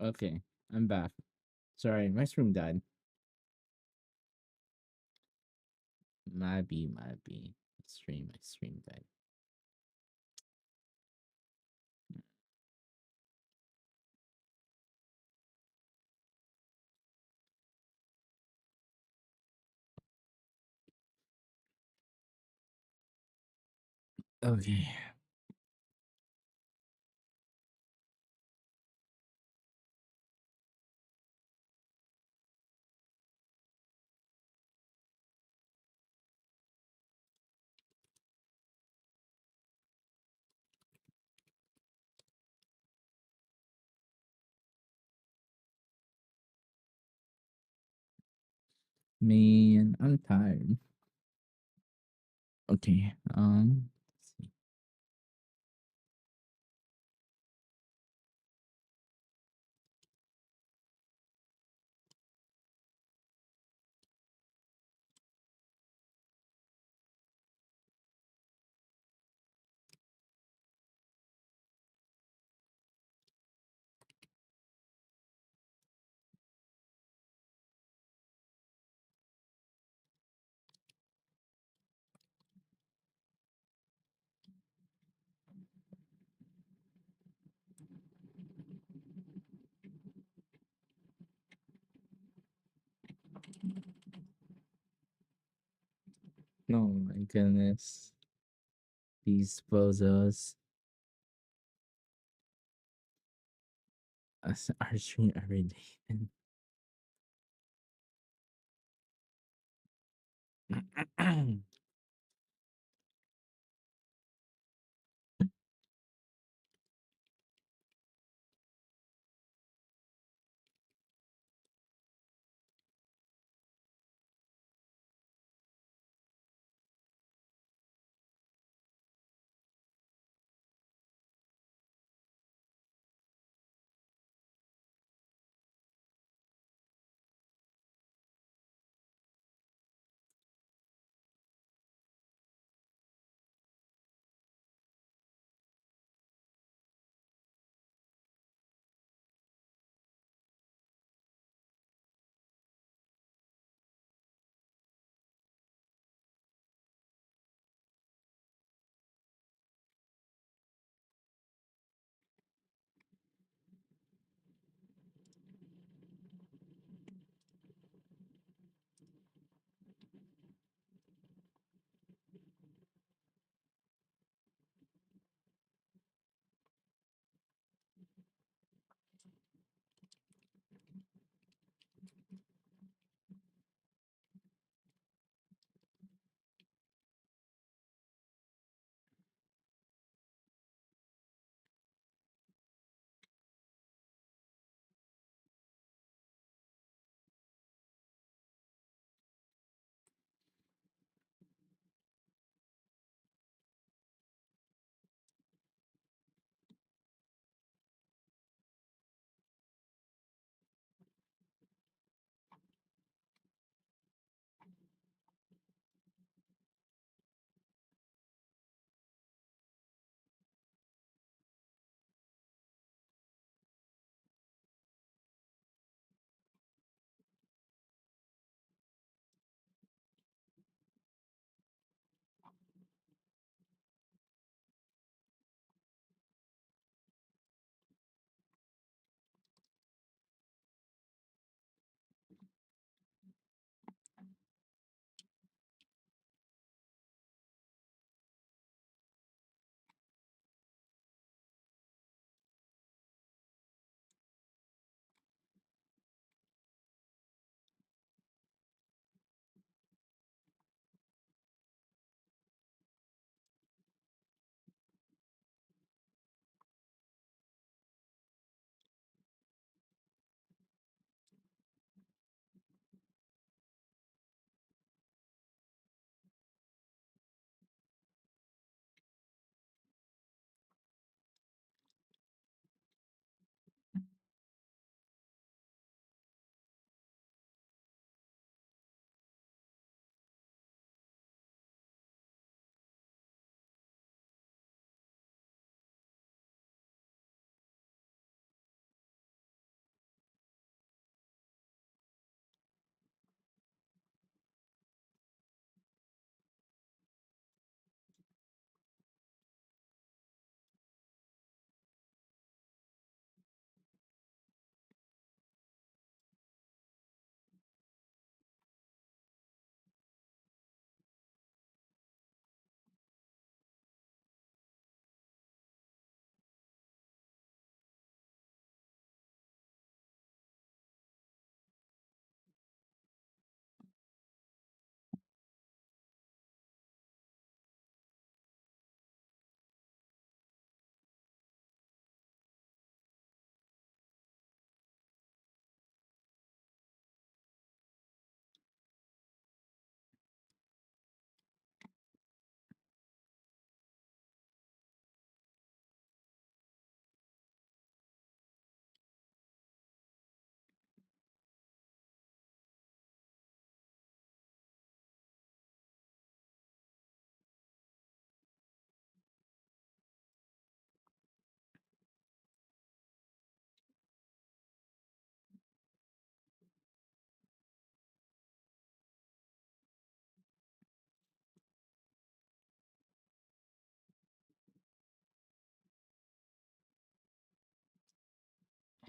Okay, I'm back. Sorry, my stream died. Might be. My stream died. Okay. Man, I'm tired. Okay. Let's see. Oh my goodness. These bozos. Us our stream every day.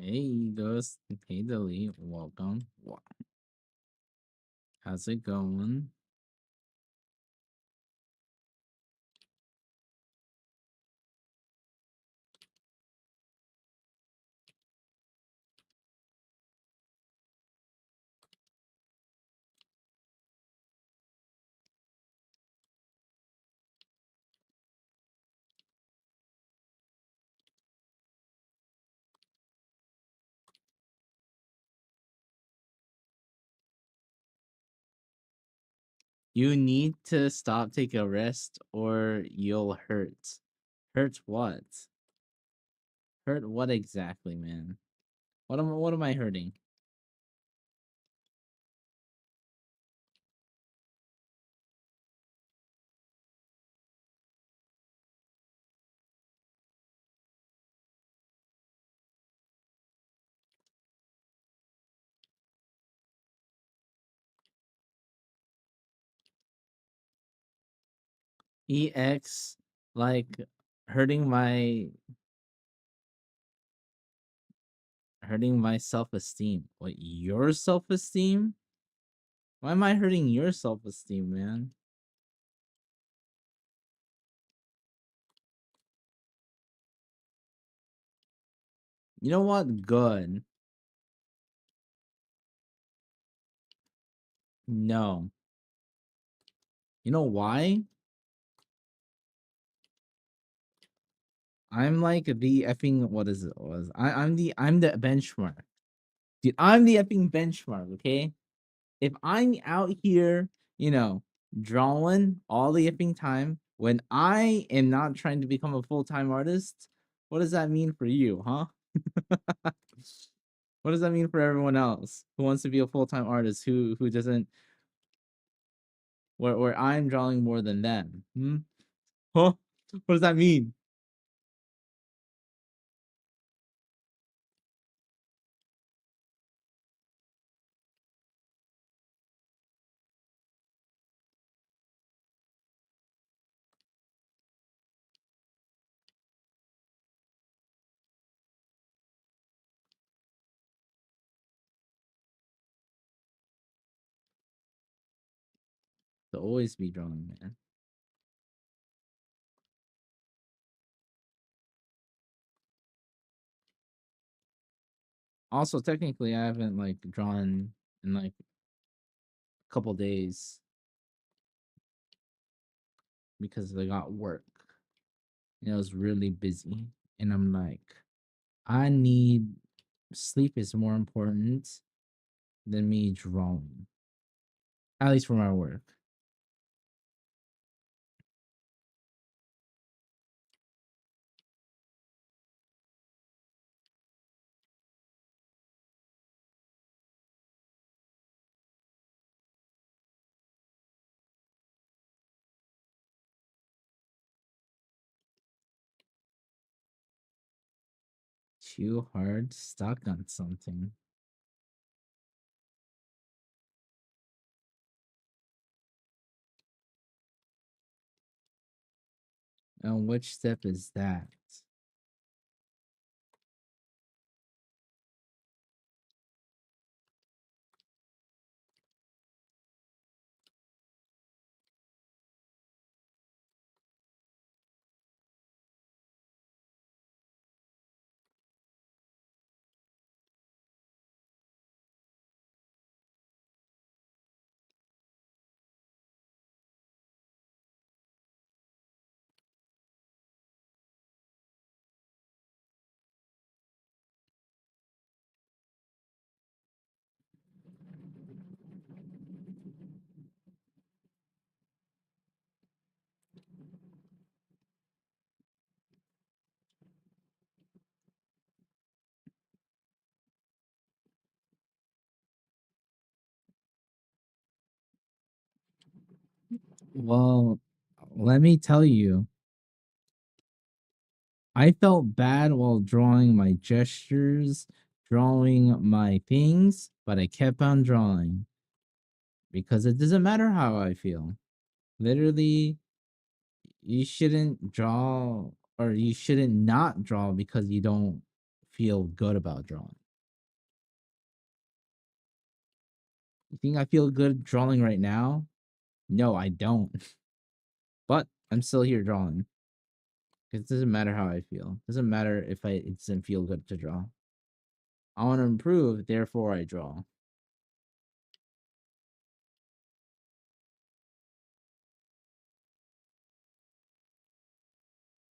Hey, Ghost. Hey, Delete. Welcome. Wow. How's it going? You need to stop, take a rest, or you'll hurt. Hurt what? Hurt what exactly, man? What am I hurting? EX, like hurting my self-esteem. What, your self-esteem? Why am I hurting your self-esteem, man? You know what? Good. No. You know why? I'm like the effing what is it was? I'm the benchmark. Dude, I'm the effing benchmark, okay? If I'm out here, drawing all the effing time when I am not trying to become a full-time artist, what does that mean for you, huh? What does that mean for everyone else who wants to be a full-time artist who doesn't where I'm drawing more than them? Hmm? Huh? What does that mean? To always be drawing, man. Also, technically, I haven't like drawn in like a couple days because I got work. I was really busy, and I'm like, I need sleep is more important than me drawing, at least for my work. Too hard, stuck on something. And which step is that? Well, let me tell you, I felt bad while drawing my gestures, drawing my things, but I kept on drawing because it doesn't matter how I feel. Literally, you shouldn't draw or you shouldn't not draw because you don't feel good about drawing. You think I feel good drawing right now? No, I don't. But I'm still here drawing. It doesn't matter how I feel. It doesn't matter if it doesn't feel good to draw. I want to improve, therefore I draw.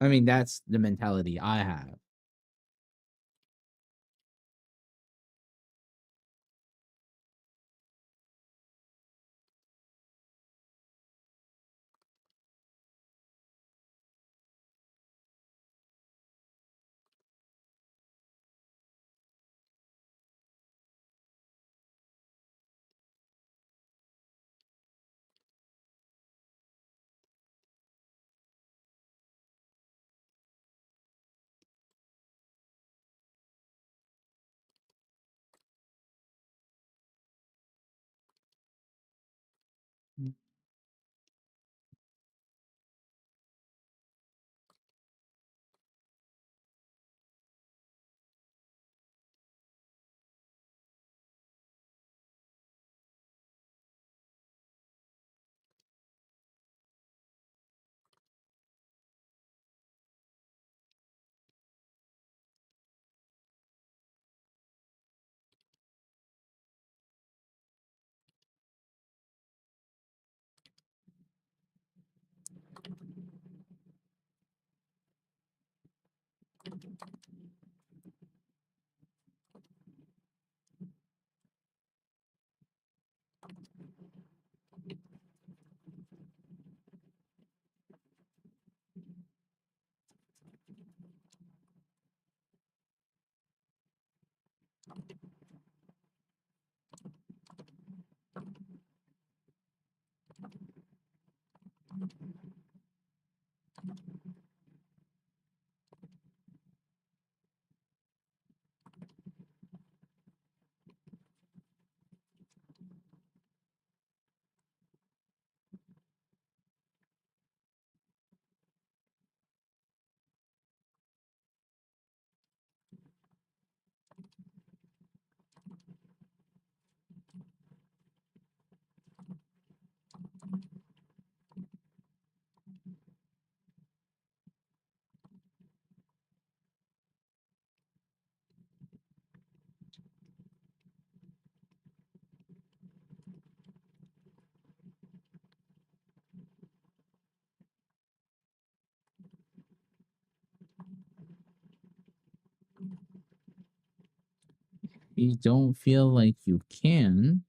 I mean, that's the mentality I have. You don't feel like you can.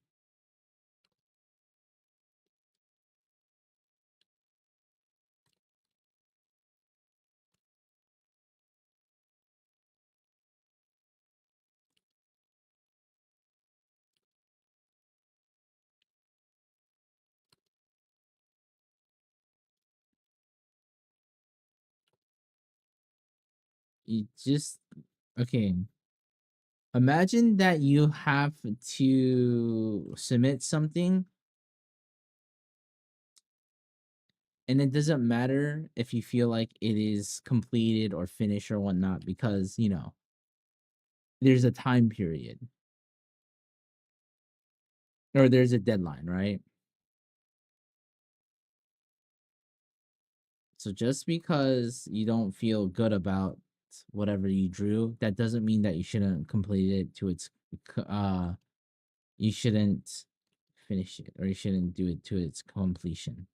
You just okay. Imagine that you have to submit something and it doesn't matter if you feel like it is completed or finished or whatnot because, there's a time period or there's a deadline, right? So just because you don't feel good about whatever you drew, that doesn't mean that you shouldn't complete it to its you shouldn't finish it or you shouldn't do it to its completion.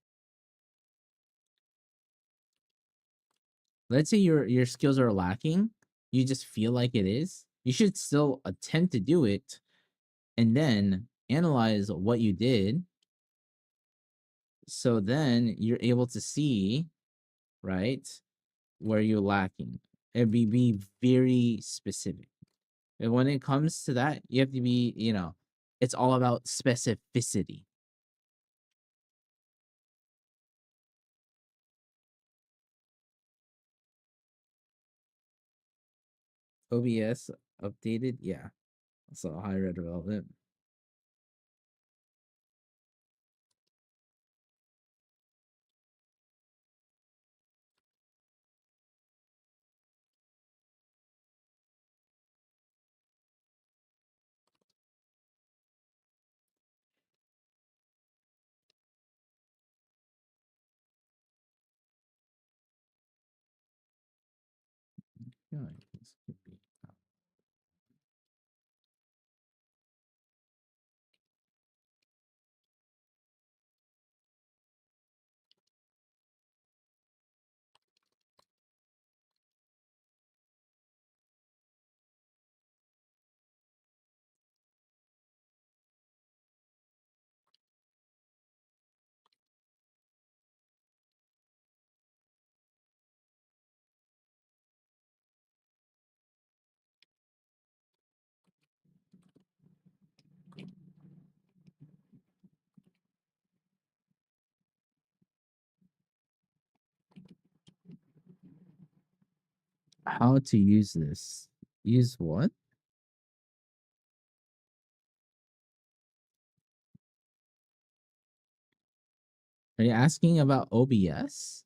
Let's say your skills are lacking, you just feel like it is. You should still attempt to do it and then analyze what you did. So then you're able to see, right, where you're lacking and be very specific. And when it comes to that, you have to be, it's all about specificity. OBS updated, yeah. So high red development. feel like this could be. How to use this? Use what? Are you asking about OBS?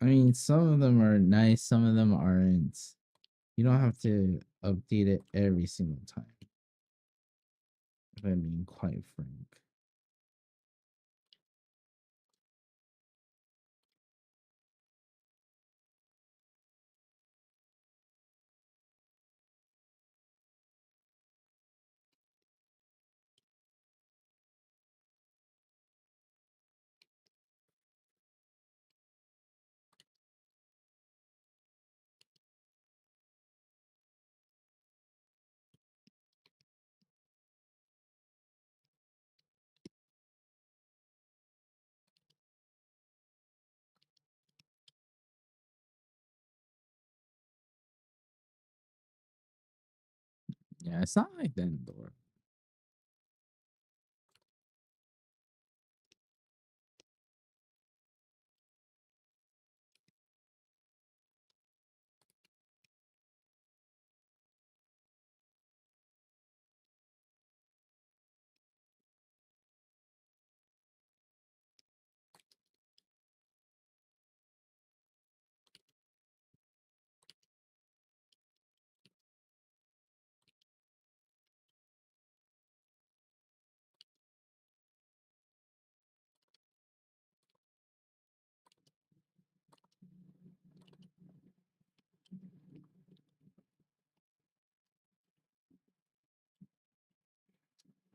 I mean, some of them are nice, some of them aren't. You don't have to update it every single time, if I'm being quite frank. Yeah, it's not like that door.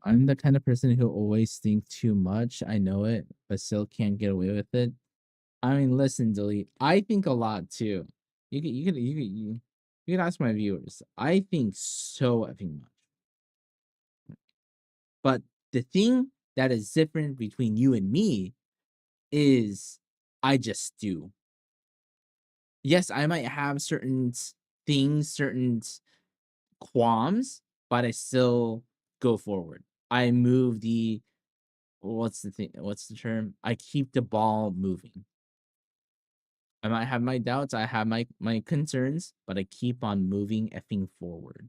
I'm the kind of person who always think too much. I know it, but still can't get away with it. I mean, listen, Delete. I think a lot too. You could ask my viewers. I think so effing much. But the thing that is different between you and me is I just do. Yes, I might have certain things, certain qualms, but I still go forward. I move the what's the thing? What's the term? I keep the ball moving. I might have my doubts, I have my concerns, but I keep on moving effing forward.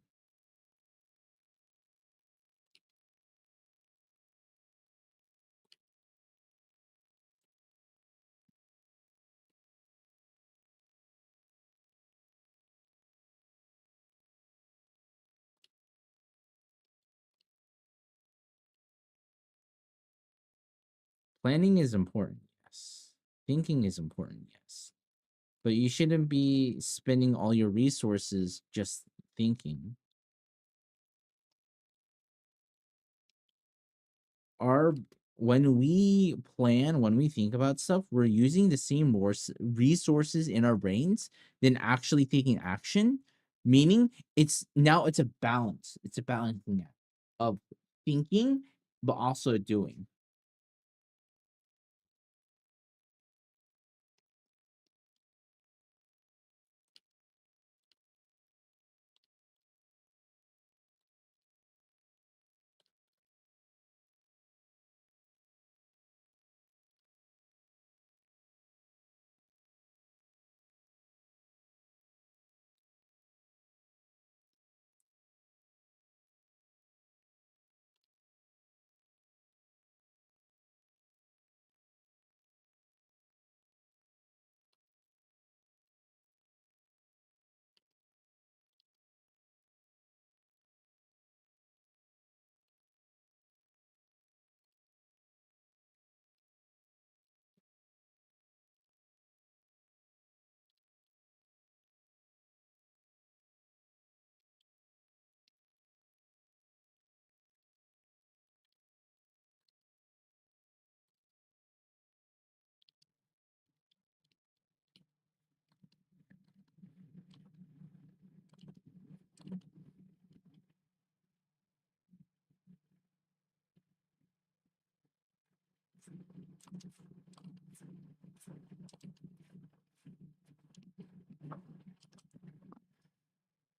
Planning is important, yes. Thinking is important, yes. But you shouldn't be spending all your resources just thinking. Our When we plan, when we think about stuff, we're using the same resources in our brains than actually taking action. Meaning, it's a balance. It's a balancing act of thinking, but also doing.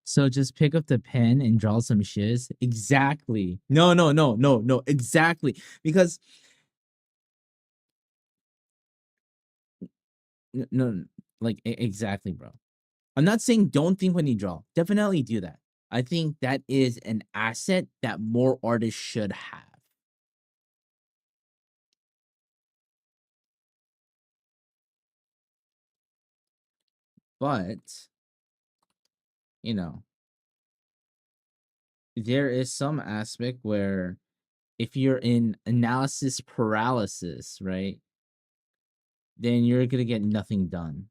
So just pick up the pen and draw some shiz. Exactly. No, no, no, no, no. Exactly. Because no, like exactly, bro. I'm not saying don't think when you draw. Definitely do that. I think that is an asset that more artists should have. But, you know, there is some aspect where if you're in analysis paralysis, right, then you're going to get nothing done.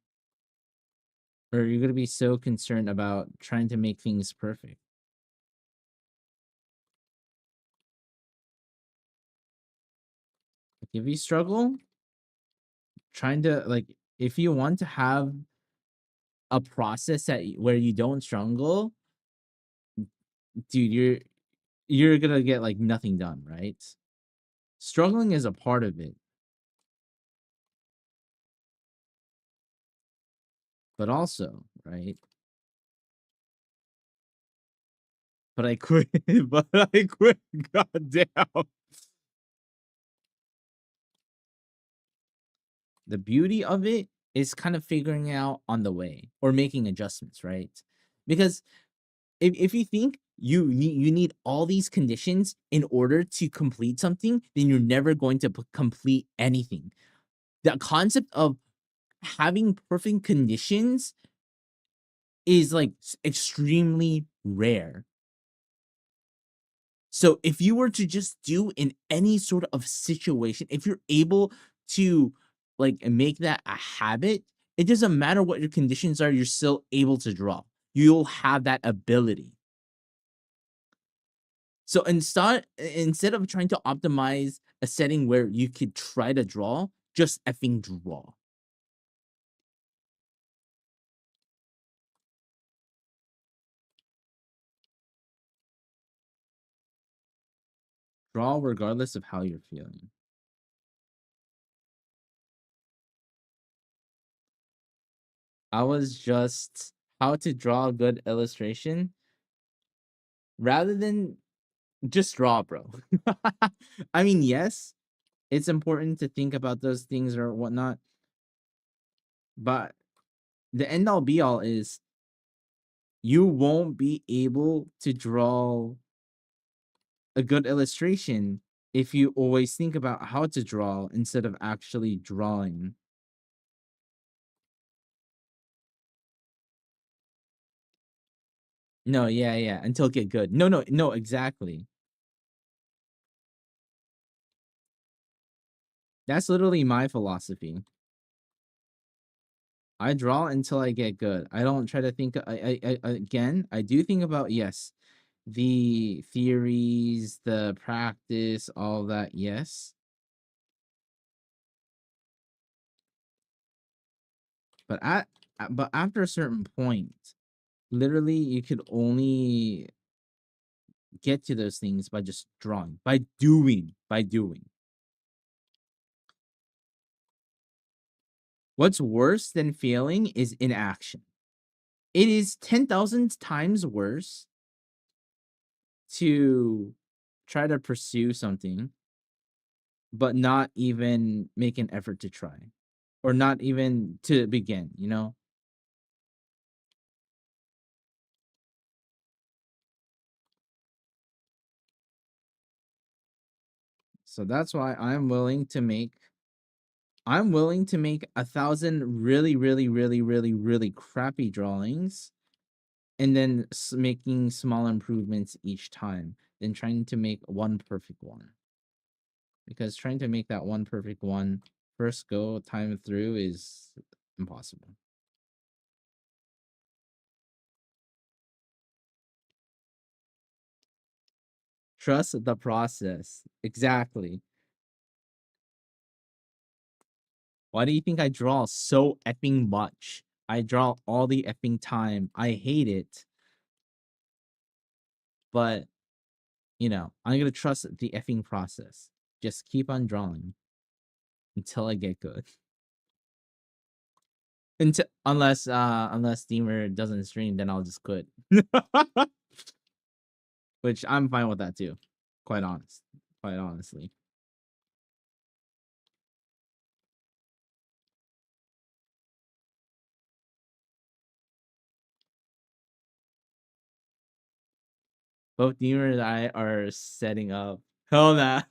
Or you're going to be so concerned about trying to make things perfect. Like if you struggle, trying to, like, if you want to have a process that where you don't struggle, dude, you're going to get like nothing done, right? Struggling is a part of it. But also, right? But I quit. But I quit. God damn. The beauty of it is kind of figuring out on the way or making adjustments, right? Because if you think you need all these conditions in order to complete something, then you're never going to complete anything. The concept of having perfect conditions is like extremely rare. So if you were to just do in any sort of situation, if you're able to like make that a habit, it doesn't matter what your conditions are, you're still able to draw. You'll have that ability. So instead of trying to optimize a setting where you could try to draw, just effing draw. Draw regardless of how you're feeling. I was just how to draw a good illustration rather than just draw, bro. I mean, yes, it's important to think about those things or whatnot, but the end all be all is you won't be able to draw a good illustration if you always think about how to draw instead of actually drawing. No, yeah, yeah, until get good. No, no, no, exactly. That's literally my philosophy. I draw until I get good. I don't try to think. I again, I do think about, yes, the theories, the practice, all that. Yes, but but after a certain point, literally, you could only get to those things by just drawing, by doing, by doing. What's worse than failing is inaction. It is 10,000 times worse to try to pursue something but not even make an effort to try or not even to begin, you know? So that's why I'm willing to make 1,000 really, really, really, really, really crappy drawings and then making small improvements each time than trying to make one perfect one. Because trying to make that one perfect one first go time through is impossible. Trust the process. Exactly. Why do you think I draw so effing much? I draw all the effing time. I hate it. But, you know, I'm going to trust the effing process. Just keep on drawing. until I get good. Unless Steamer doesn't stream, then I'll just quit. Which I'm fine with that too. Quite honestly. Both Steamer and I are setting up. Hell nah.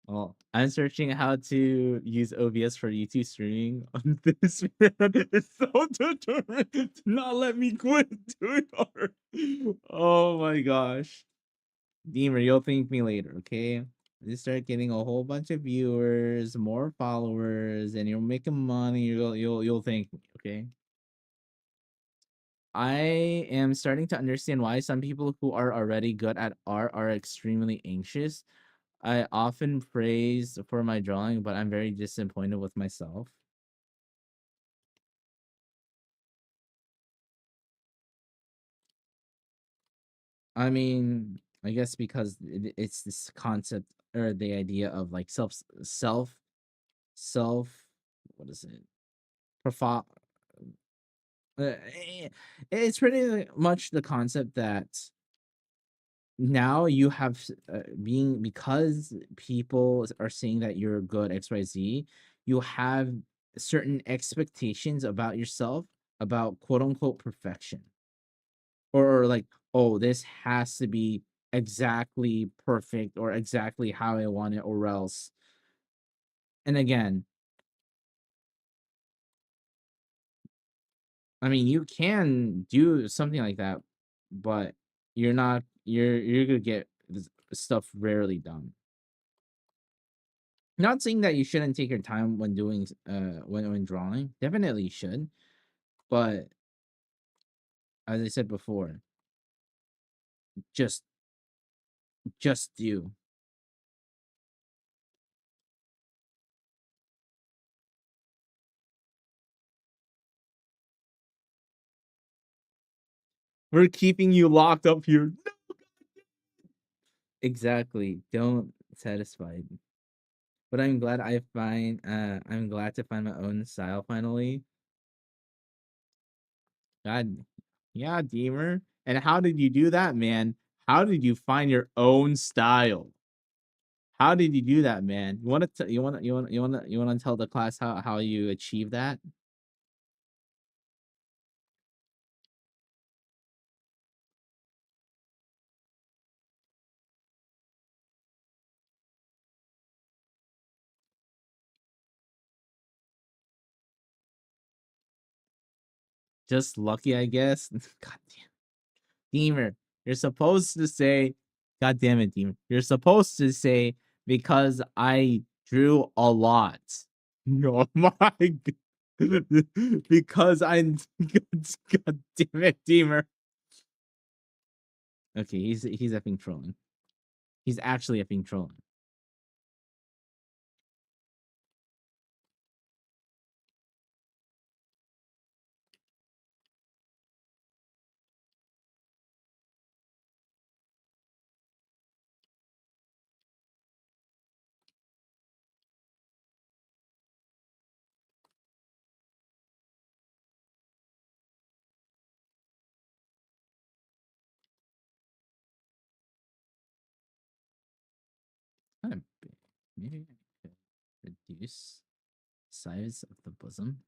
Well, I'm searching how to use OBS for YouTube streaming on this man. It's so determined to not let me quit doing art. Oh my gosh. Deemer, you'll thank me later, okay? You start getting a whole bunch of viewers, more followers, and you're making money, you'll thank me, okay? I am starting to understand why some people who are already good at art are extremely anxious. I often praise for my drawing, but I'm very disappointed with myself. I mean, I guess because it's this concept or the idea of like self, what is it? Profi- it's pretty much the concept that now you have being because people are saying that you're good XYZ, you have certain expectations about yourself about quote unquote perfection. Or like, oh, this has to be exactly perfect or exactly how I want it, or else. And again, I mean, you can do something like that, but you're gonna get stuff rarely done. Not saying that you shouldn't take your time when doing when drawing. Definitely you should, but as I said before, just do. We're keeping you locked up here. Exactly. Don't satisfy. But I'm glad to find my own style finally. God, yeah, Deemer. And how did you do that, man? How did you find your own style? How did you do that, man? You want to tell the class how you achieve that? Just lucky, I guess. God damn, Deemer, you're supposed to say, God damn it, Deemer. You're supposed to say because I drew a lot. Oh my god. Because God damn it, Deemer. Okay, he's effing trolling. He's actually effing trolling. Kind of big. Maybe I could reduce size of the bosom.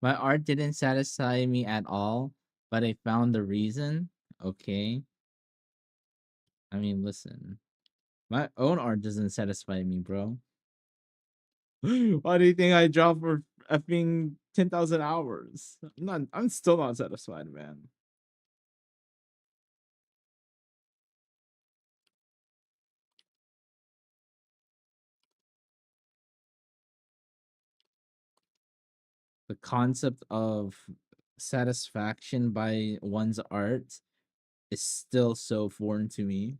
My art didn't satisfy me at all, but I found the reason. Okay. I mean, listen. My own art doesn't satisfy me, bro. Why do you think I draw for effing 10,000 hours? I'm still not satisfied, man. the concept of satisfaction by one's art is still so foreign to me.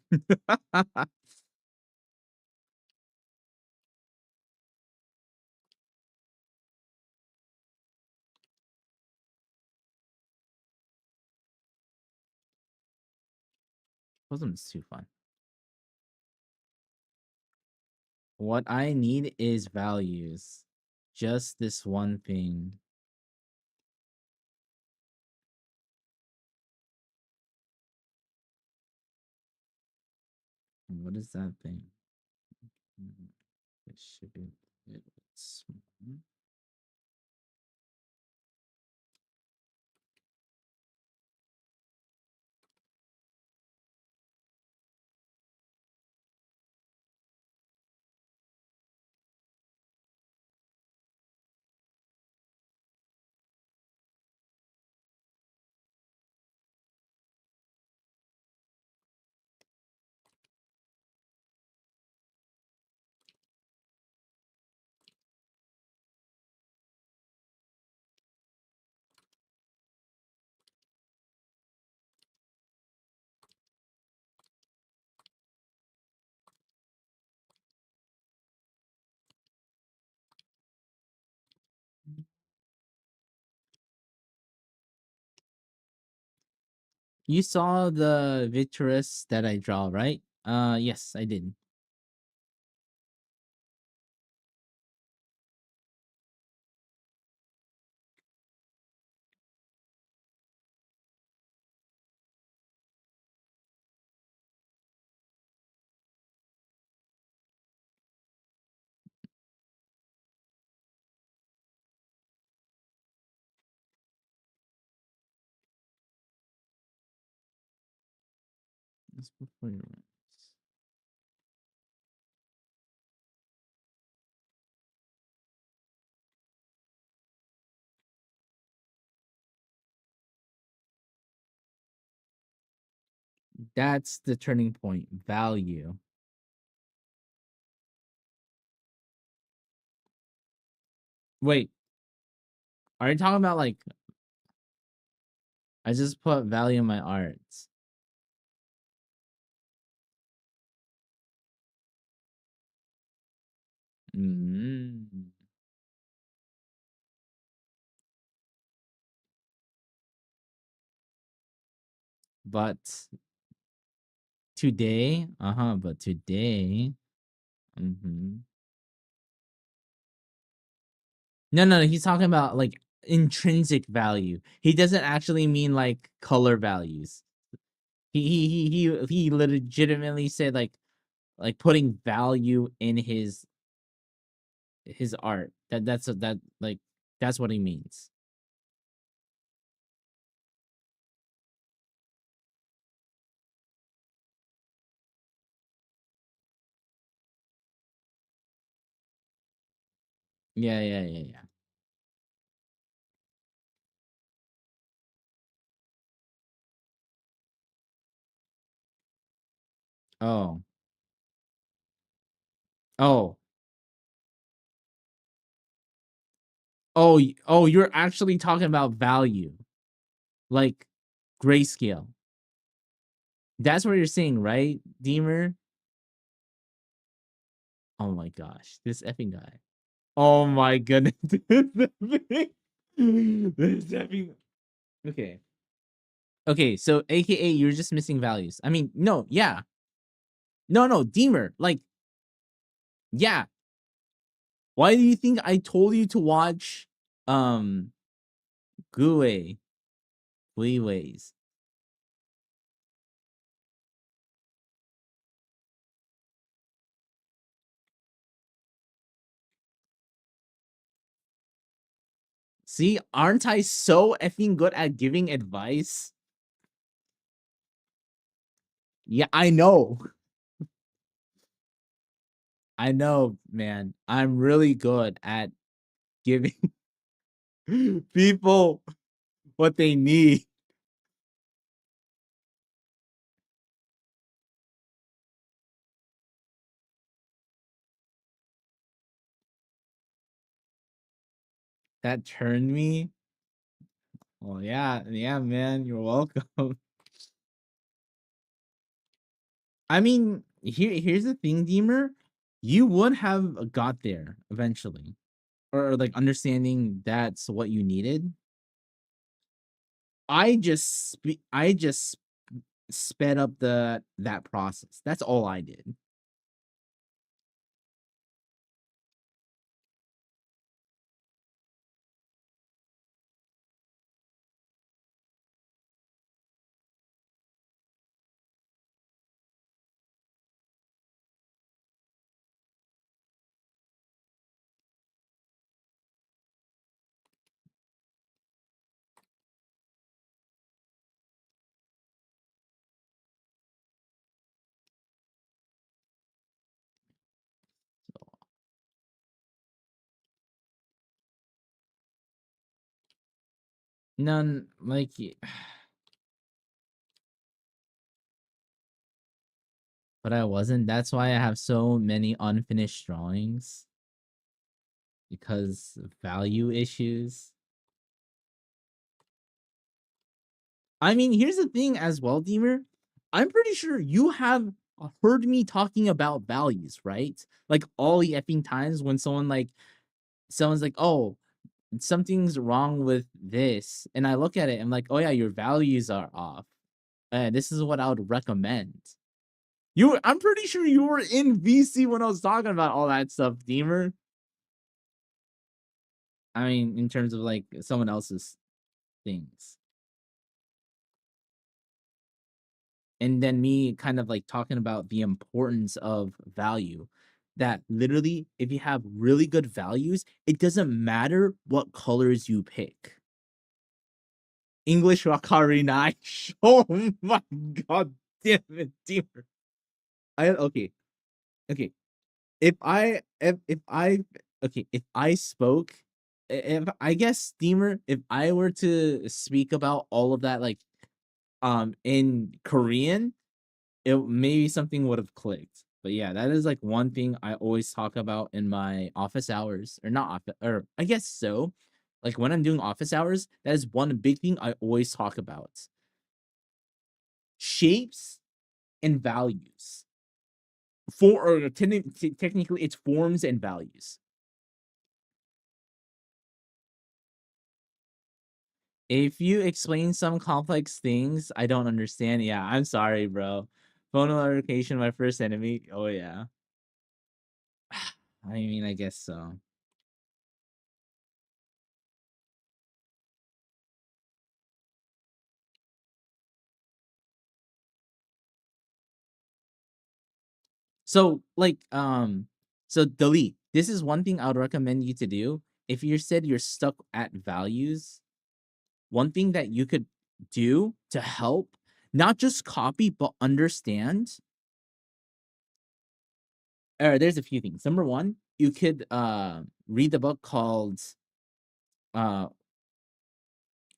Wasn't too fun. What I need is values. Just this one thing. What is that thing? It should be. It's, you saw the Victorous that I draw, right? Yes, I did. That's before your runs. That's the turning point. Value. Wait, are you talking about like I just put value in my arts? Mm. But today, but today, mm-hmm. No, he's talking about like intrinsic value. He doesn't actually mean like color values. He legitimately said like putting value in his art. That's what he means. Yeah. Oh. Oh. Oh, you're actually talking about value. Like grayscale. That's what you're saying, right, Deemer? Oh my gosh, this effing guy. Oh my goodness. This effing. Okay. Okay, so AKA you're just missing values. I mean, no, yeah. No, Deemer. Like, yeah. Why do you think I told you to watch Gue Ways? See, aren't I so effing good at giving advice? Yeah, I know. I know, man. I'm really good at giving people what they need. That turned me. Oh yeah, yeah, man. You're welcome. I mean, here's the thing, Deemer. You would have got there eventually, or like understanding that's what you needed. I just sped up that process. That's all I did. None like but I wasn't. That's why I have so many unfinished drawings because of value issues. I mean, here's the thing as well, Deemer. I'm pretty sure you have heard me talking about values, right? Like all the effing times when someone's like, "Oh, something's wrong with this," and I look at it, I'm like, "Oh yeah, your values are off. And this is what I would recommend." I'm pretty sure you were in VC when I was talking about all that stuff, Deemer. I mean, in terms of like someone else's things. And then me kind of like talking about the importance of value. That literally, if you have really good values, it doesn't matter what colors you pick. English Wakari Nine. Oh my god damn it, Deemer. I okay. Okay. If I okay, if I spoke if I guess Steamer, if I were to speak about all of that like in Korean, it maybe something would have clicked. But yeah, that is like one thing I always talk about in my office hours, or not office, or I guess so. Like when I'm doing office hours, that is one big thing I always talk about. Shapes and values. Technically it's forms and values. If you explain some complex things I don't understand, yeah, I'm sorry, bro. Phone notification, my first enemy. Oh yeah. I mean, I guess so. So like so delete. This is one thing I would recommend you to do. If you said you're stuck at values, one thing that you could do to help not just copy but understand. There's a few things. Number one, you could read the book called uh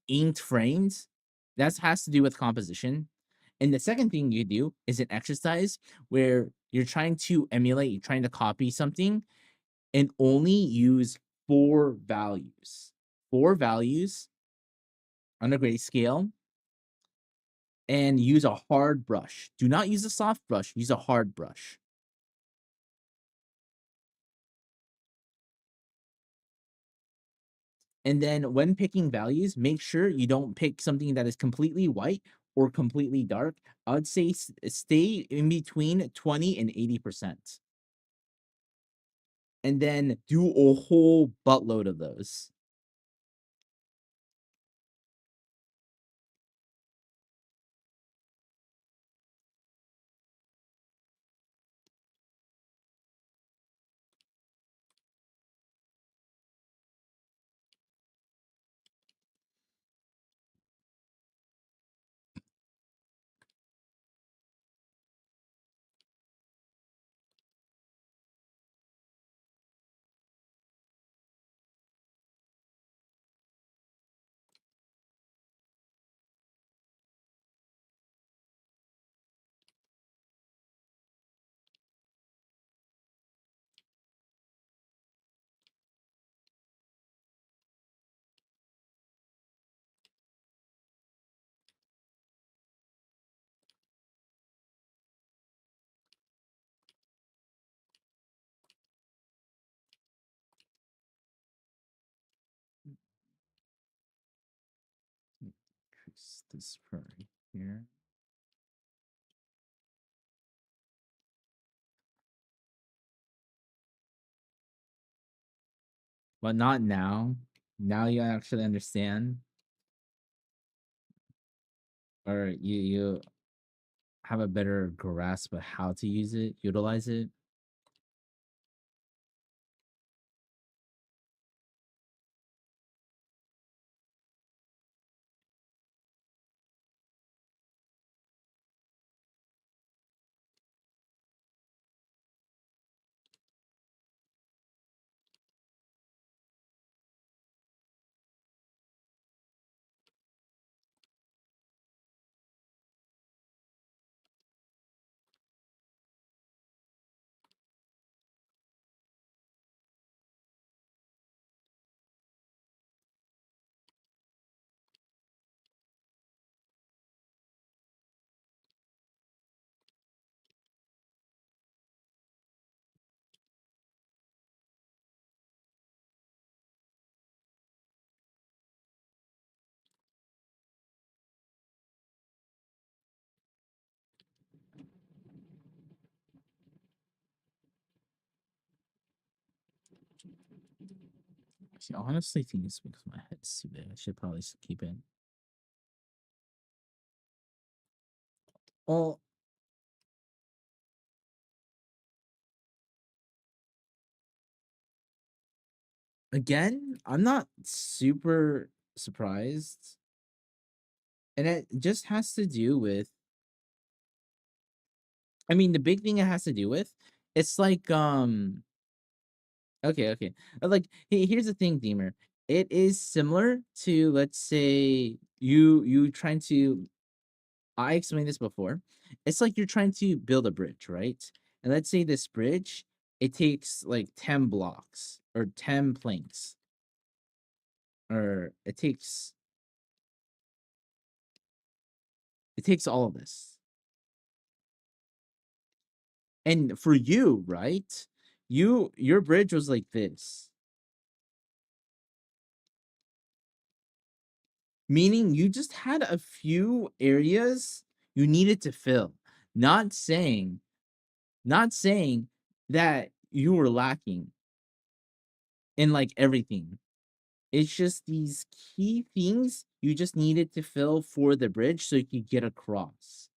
inked frames. That has to do with composition. And the second thing you do is an exercise where you're trying to emulate, you're trying to copy something and only use four values on a grayscale, and use a hard brush. Do not use a soft brush, use a hard brush. And then when picking values, make sure you don't pick something that is completely white or completely dark. I would say stay in between 20 and 80%. And then do a whole buttload of those. use this for here. But not now. Now you actually understand, or you have a better grasp of how to use it, utilize it. I honestly think it's because my head's too big. I should probably keep it. Well, again, I'm not super surprised. And it just has to do with, I mean, the big thing it has to do with, it's like okay. Like here's the thing, Deemer. It is similar to, let's say, you trying to, I explained this before. It's like you're trying to build a bridge, right? And let's say this bridge, it takes like 10 blocks or 10 planks, or it takes all of this. And for you, right? Your bridge was like this. Meaning you just had a few areas you needed to fill. Not saying, not saying that you were lacking in like everything. It's just these key things you just needed to fill for the bridge so you could get across.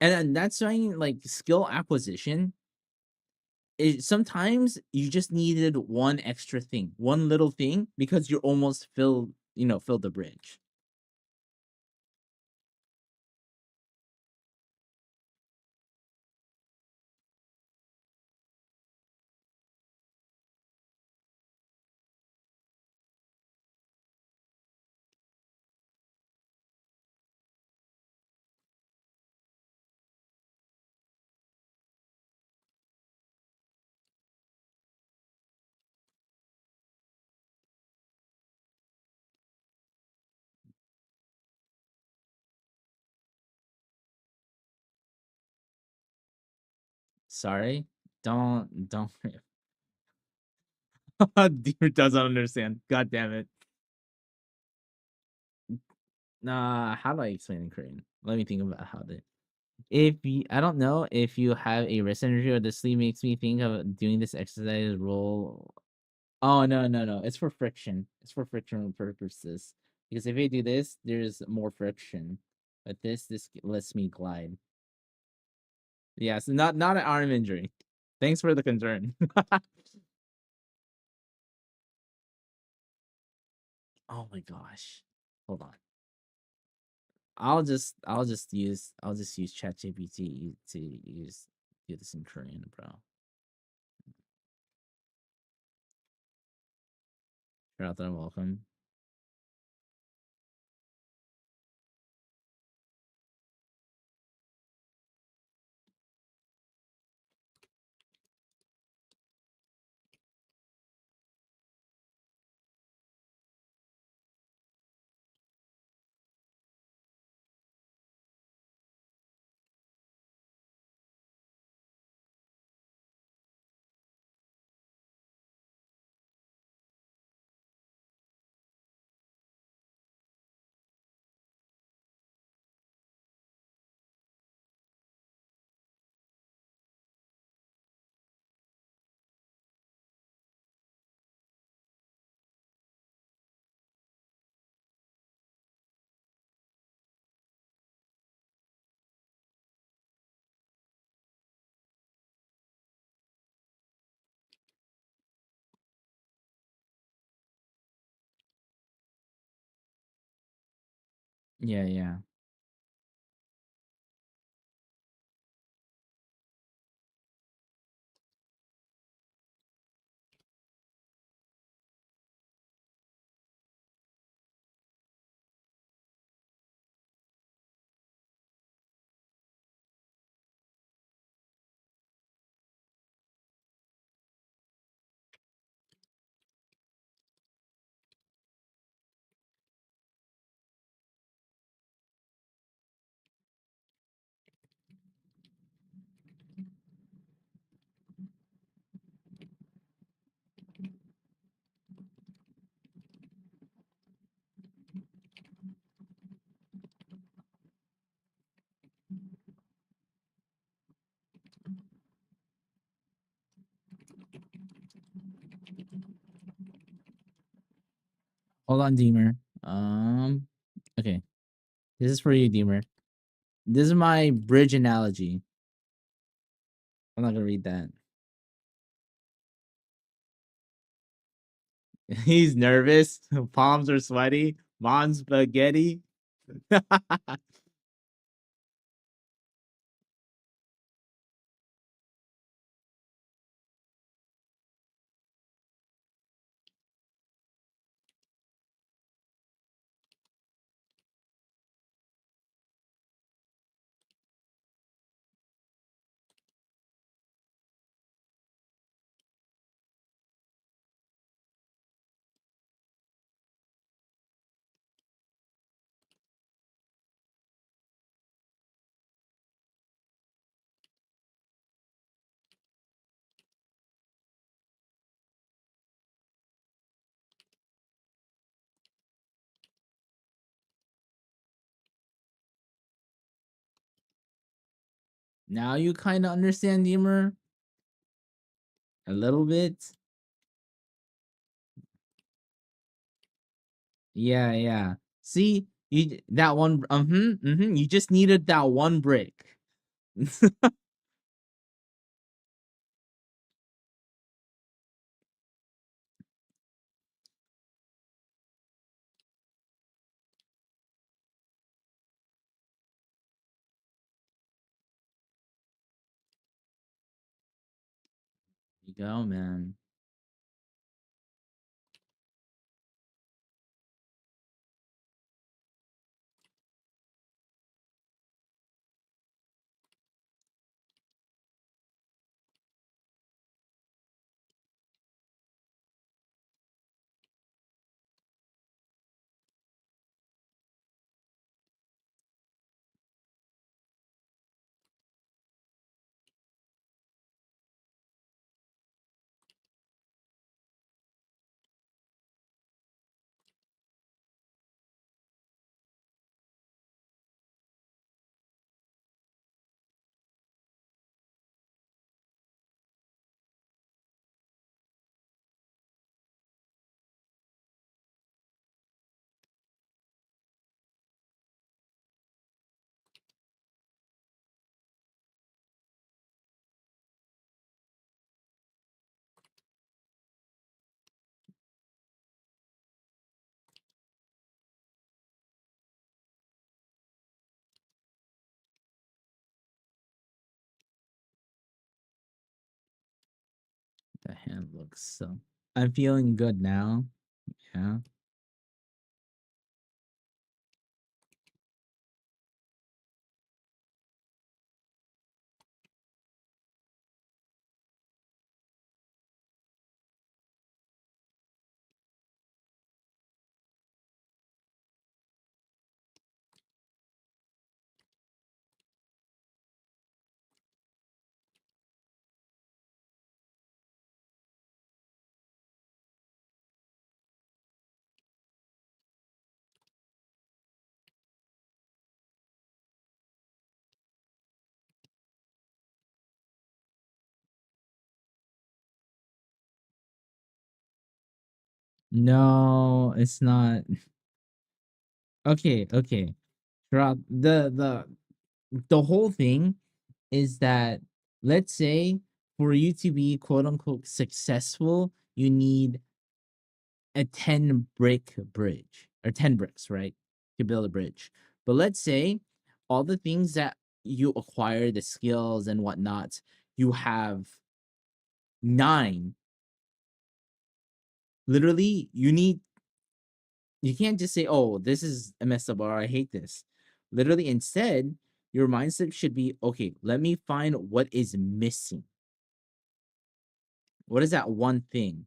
And that's why, like, skill acquisition is sometimes you just needed one extra thing, one little thing, because you almost filled the bridge. Sorry, don't. Deer doesn't understand. God damn it. Nah, how do I explain in Korean? Let me think about how to. If you, I don't know if you have a wrist injury or the sleep makes me think of doing this exercise roll. Oh, no. It's for friction. It's for frictional purposes. Because if I do this, there's more friction. But this lets me glide. Yeah, so not an arm injury. Thanks for the concern. Oh my gosh. Hold on. I'll just use ChatGPT to do this in Korean, bro. You're out there, welcome. Yeah, yeah. Hold on, Deemer. Okay. This is for you, Deemer. This is my bridge analogy. I'm not gonna read that. He's nervous. Palms are sweaty. Mom's spaghetti. Now you kind of understand, Deemer, a little bit. Yeah, yeah. See, you that one. You just needed that one brick. You go, man. The hand looks so. I'm feeling good now. Yeah. No, it's not. Okay, okay. Throughout the whole thing is that, let's say, for you to be quote unquote successful, you need a 10 brick bridge or 10 bricks, right? To build a bridge. But let's say all the things that you acquire, the skills and whatnot, you have 9. Literally, you can't just say, oh, this is a mess up or I hate this. Literally, instead, your mindset should be, okay, let me find what is missing. What is that one thing?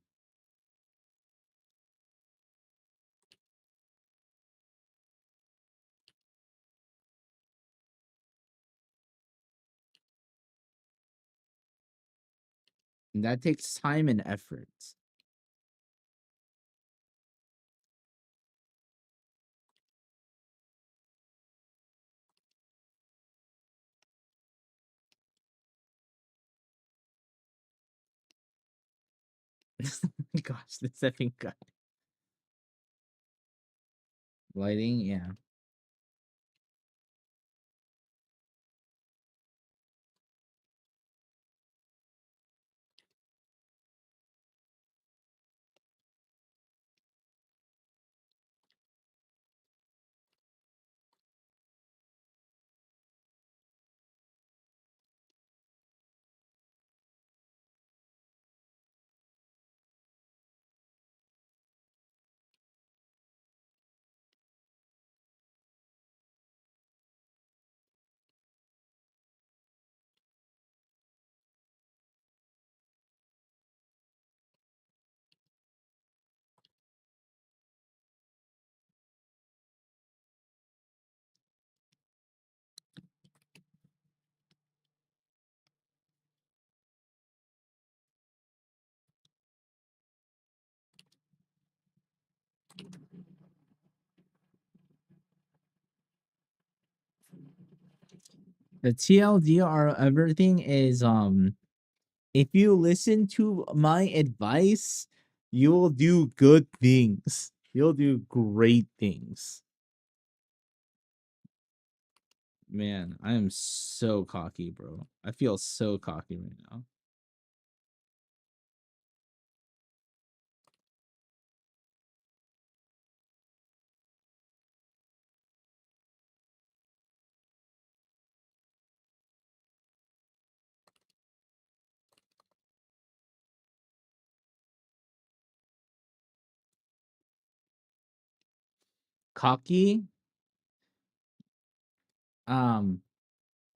And that takes time and effort. Gosh, this effing guy. Lighting, yeah. The TLDR of everything is if you listen to my advice, you'll do good things. You'll do great things. Man, I am so cocky, bro. I feel so cocky right now. Cocky, um,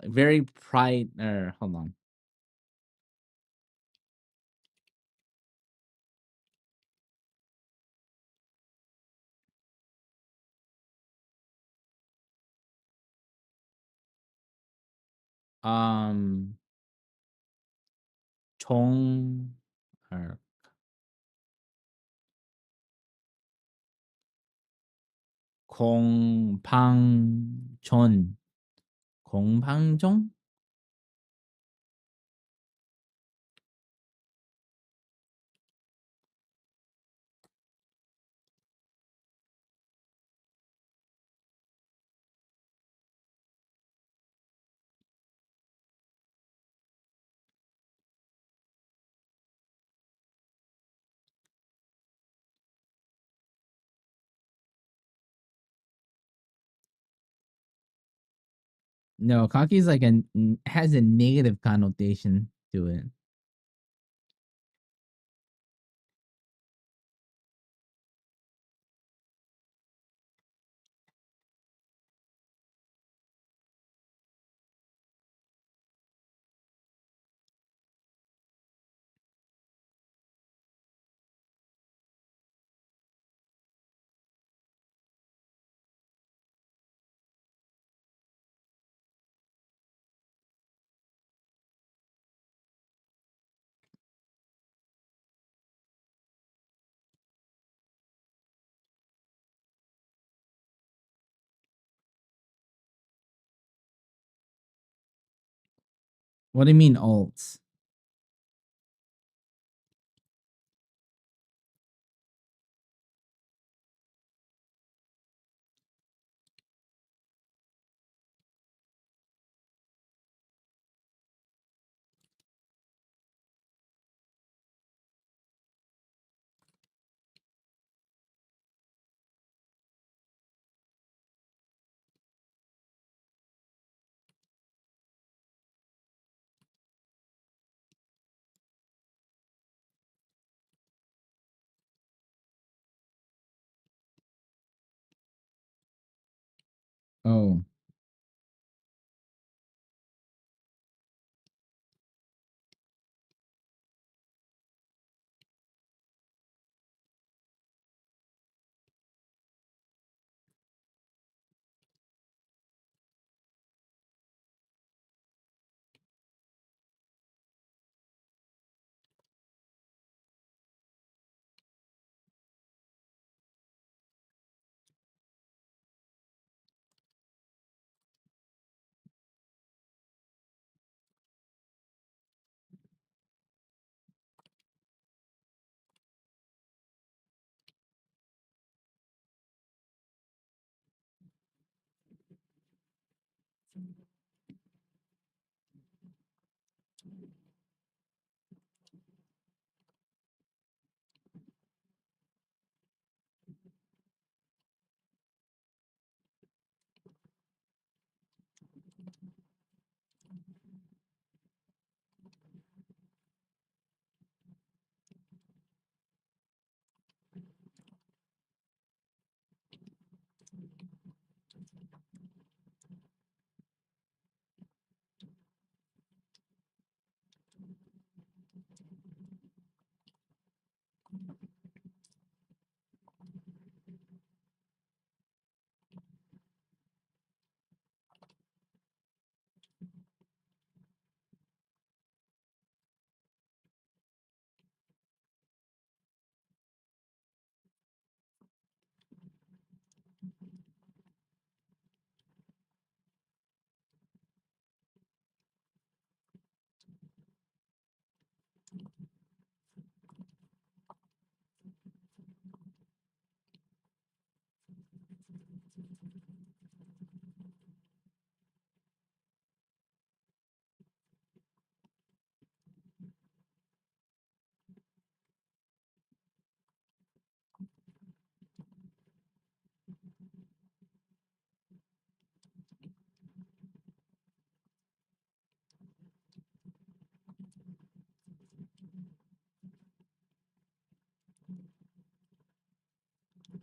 very pride. Hold on. Um, 종, or 공방전, 공방종. No, cocky is like has a negative connotation to it. What do you mean alts? Oh.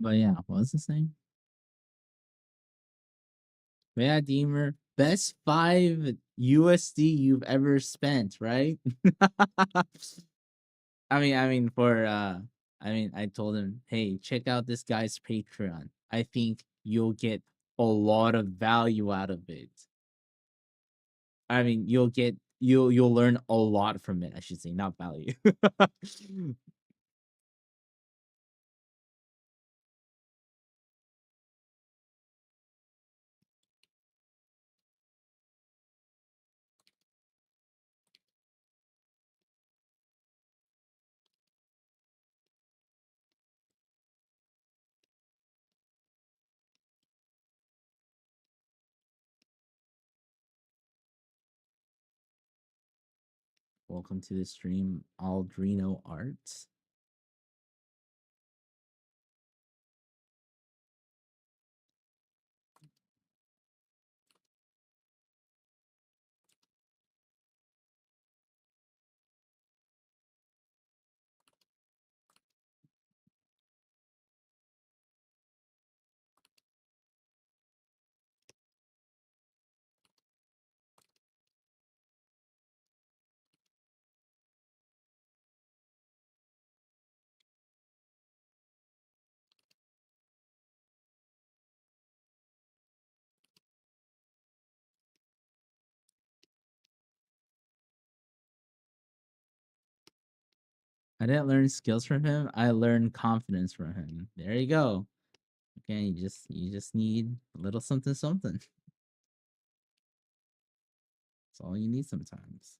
But yeah, what's the name? But yeah, Deemer, best 5 USD you've ever spent, right? I told him, hey, check out this guy's Patreon. I think you'll get a lot of value out of it. I mean, you'll learn a lot from it, I should say, not value. Welcome to the stream, Aldrino Arts. I didn't learn skills from him. I learned confidence from him. There you go. Okay, you just need a little something something. That's all you need sometimes.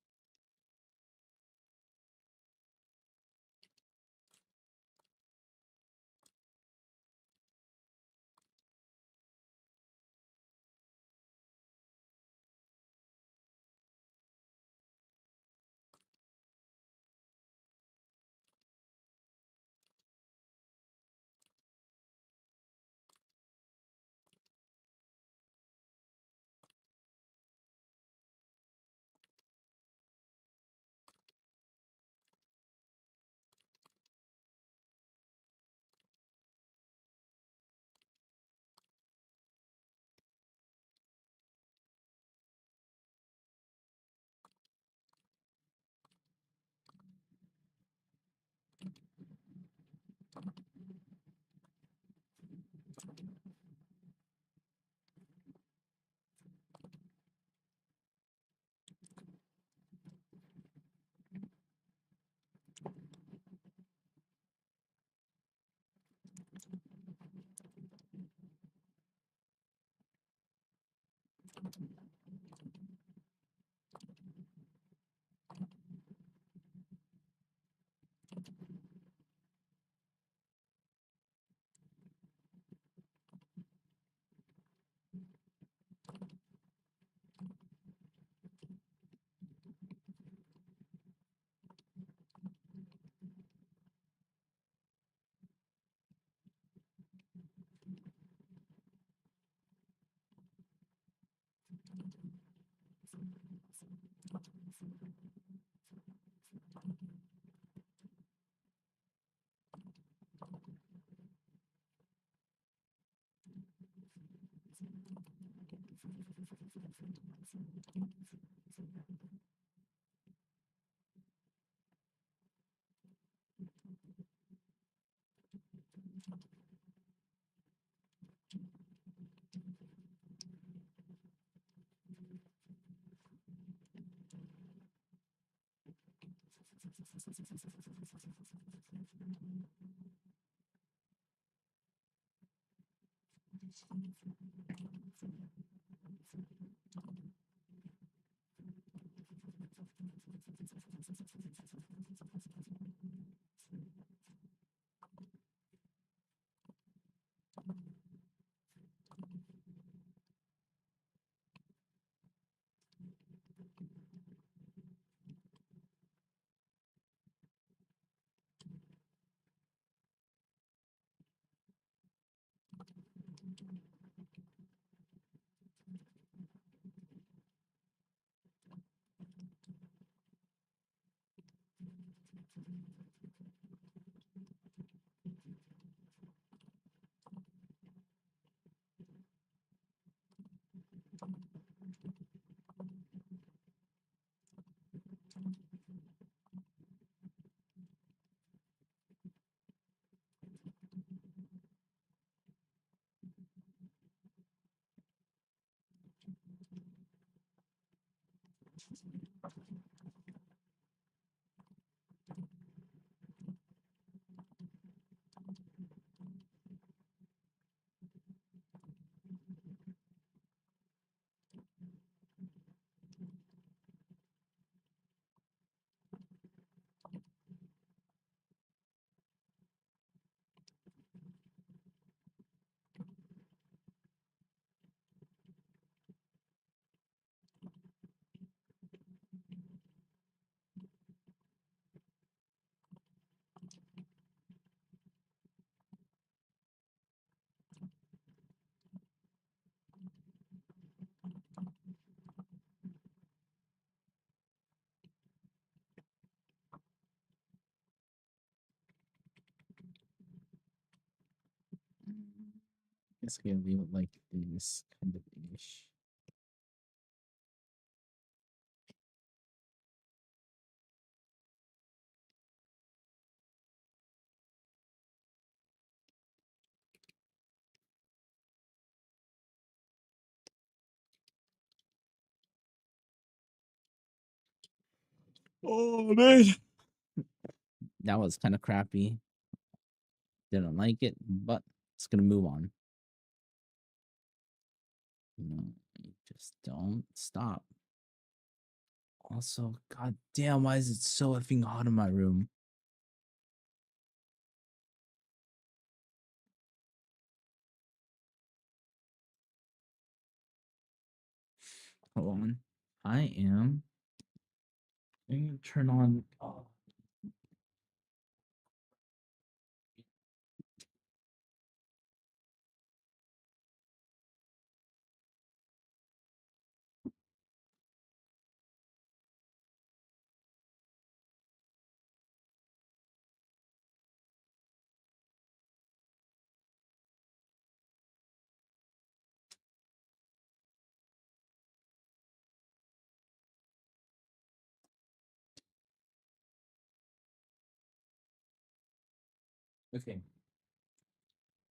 Guess I can leave it like this kind of ish. Oh man, that was kind of crappy. Didn't like it, but it's gonna move on. You just don't stop. Also, god damn, why is it so effing hot in my room? Hold on. I am going to turn on. Oh. Okay.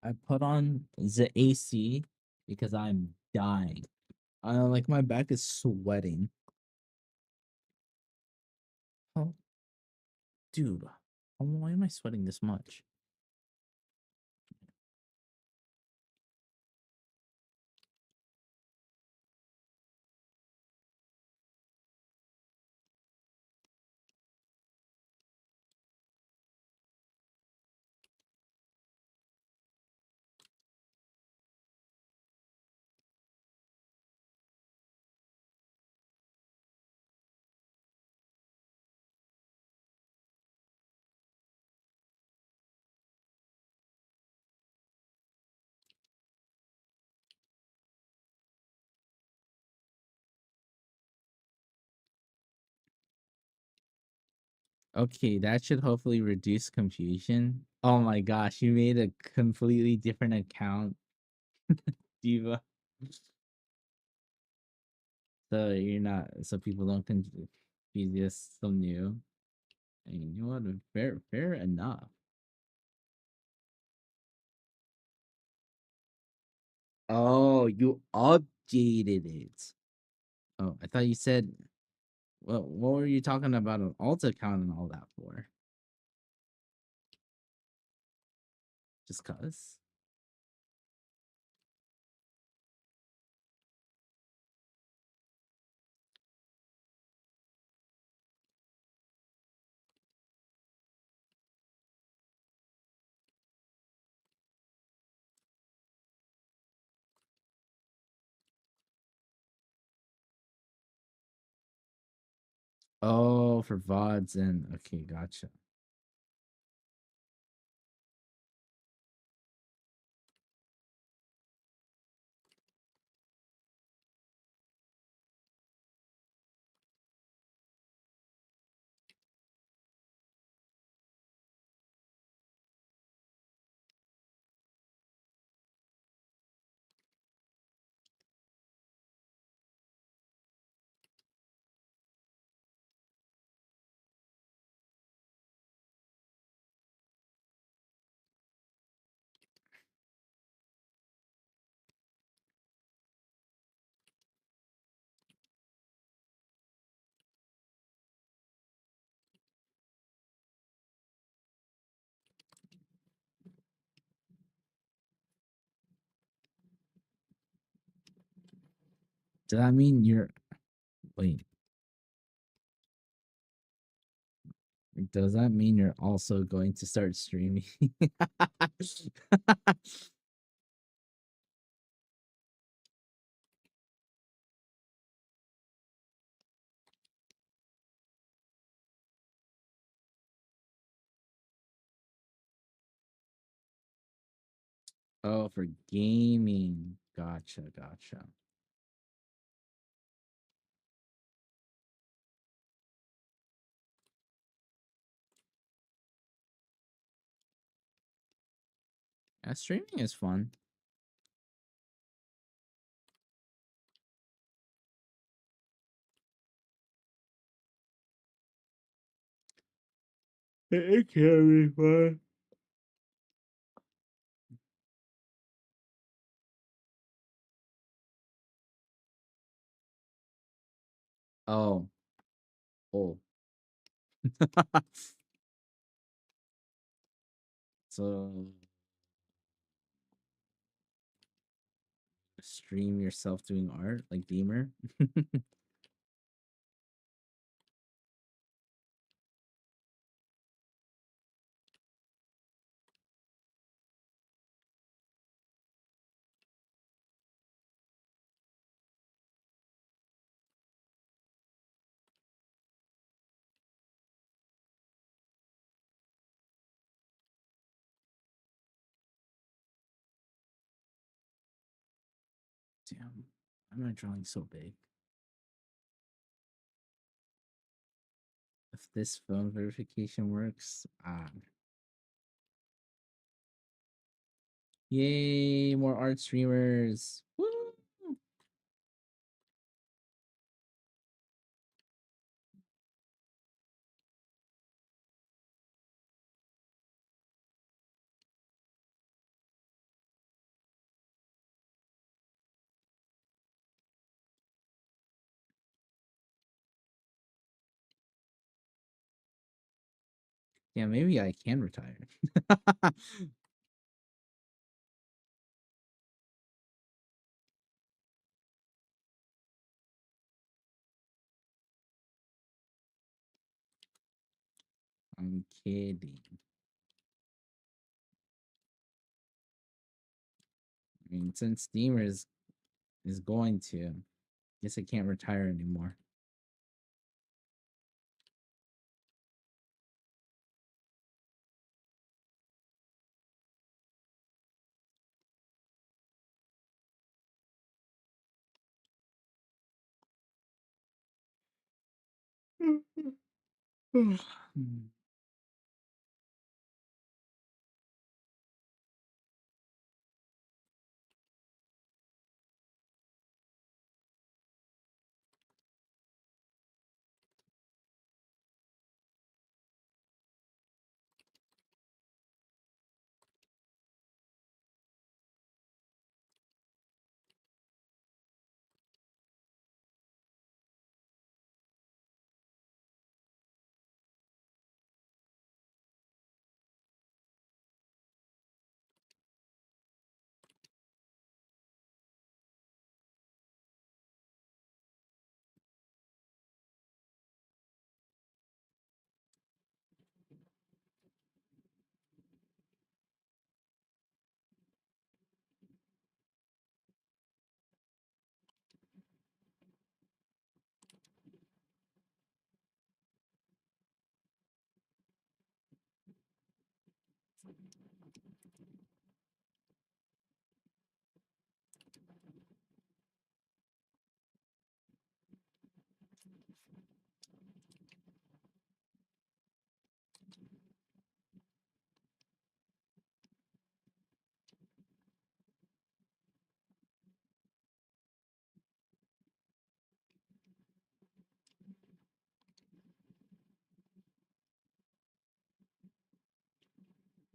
I put on the AC because I'm dying. Like my back is sweating. Oh, dude, why am I sweating this much? Okay, that should hopefully reduce confusion. Oh my gosh, you made a completely different account, Diva. So you're not, so people don't confuse you as so new. And you know what? Fair enough. Oh, you updated it. Oh, I thought you said, well, what were you talking about an alt account and all that for? Just cause? Oh, for VODs and okay, gotcha. Does that mean you're wait? Does that mean you're also going to start streaming? Oh, for gaming. Gotcha, gotcha. Yeah, streaming is fun. It can be fun. Oh, oh. So stream yourself doing art like Beamer. Damn, why am I drawing so big? If this phone verification works, yay, more art streamers. Woo! Yeah, maybe I can retire. I'm kidding. I mean, since Steamer is going to, guess I can't retire anymore.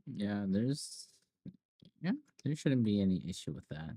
Yeah, yeah, there shouldn't be any issue with that.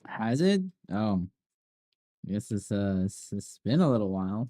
Has it? Oh, I guess it's been a little while.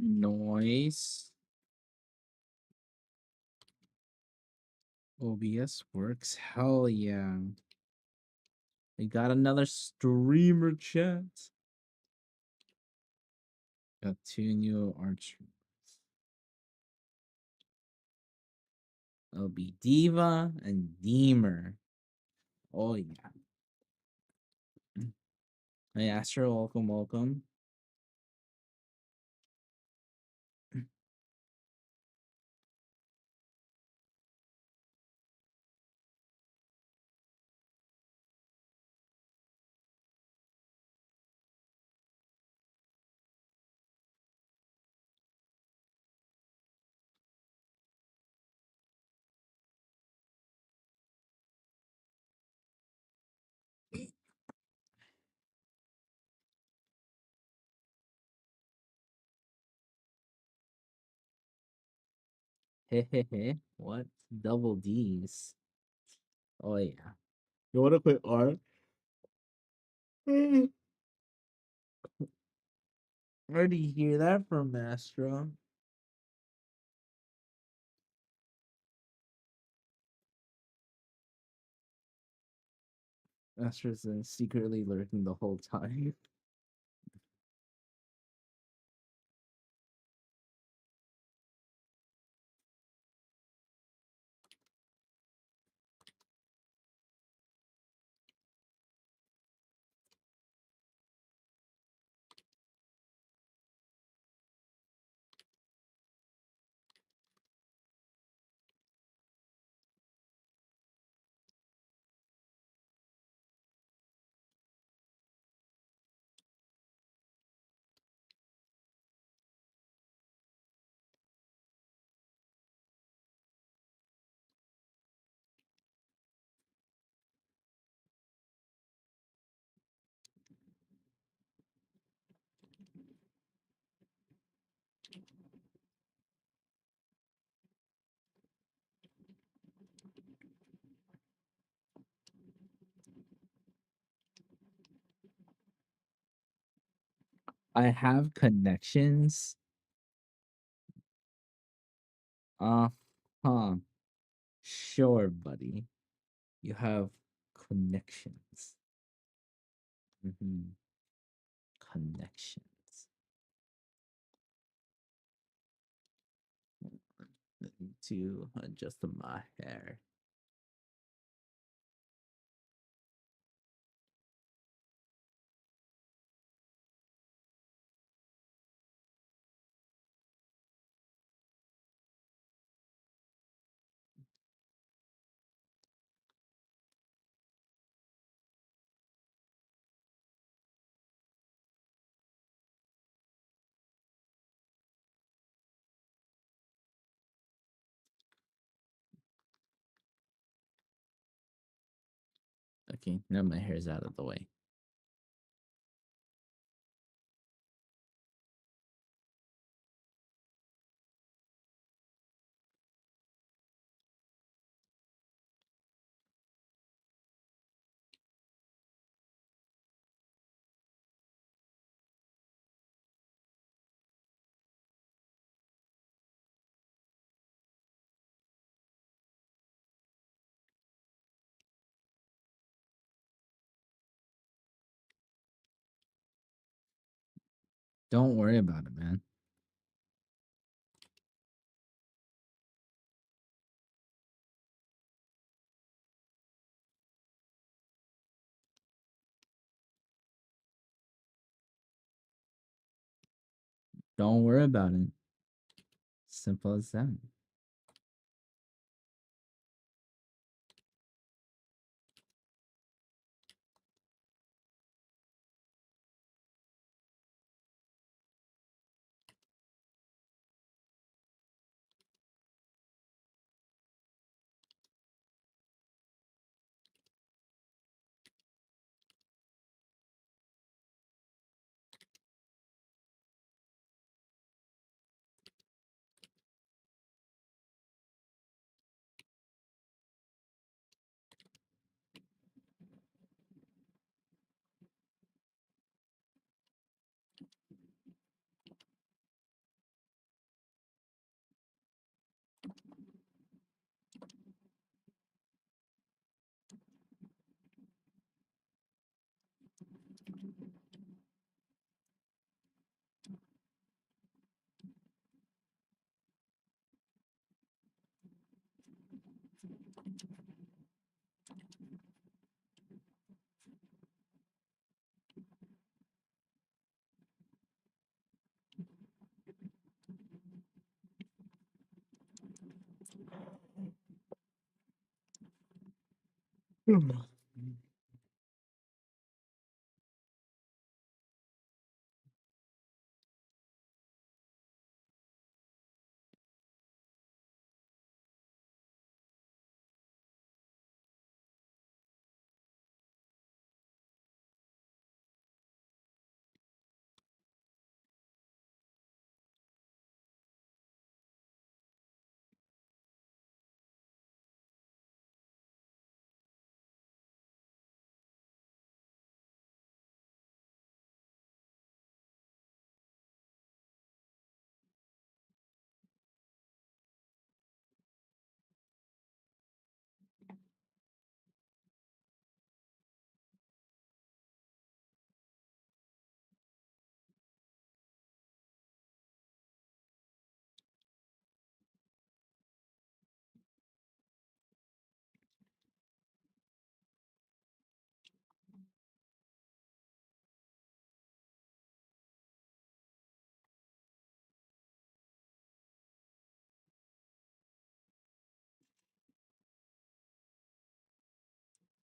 Noise. OBS works. Hell yeah. We got another streamer chat. Got two new arch. It'll be Diva and Deemer. Oh yeah. Hey Astro, welcome, welcome. Hey, hey, hey. What? Double D's. Oh yeah. You wanna play art? Where do you hear that from, Astro? Astro's secretly lurking the whole time. I have connections. Huh. Sure, buddy. You have connections. Connections. Need to adjust my hair. Okay, now my hair's out of the way. Don't worry about it, man. Don't worry about it. Simple as that.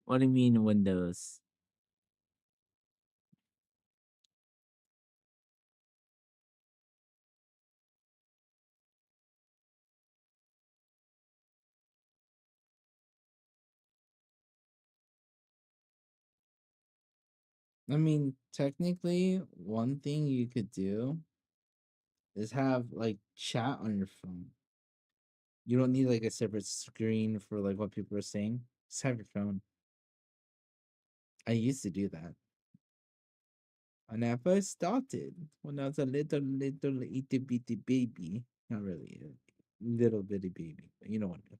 What do you mean Windows? I mean, technically, one thing you could do is have like chat on your phone. You don't need like a separate screen for like what people are saying. Just have your phone. I used to do that when I first started when I was a little itty bitty baby. Not really a little bitty baby, but you know what I mean.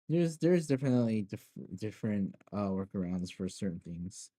There's definitely different workarounds for certain things.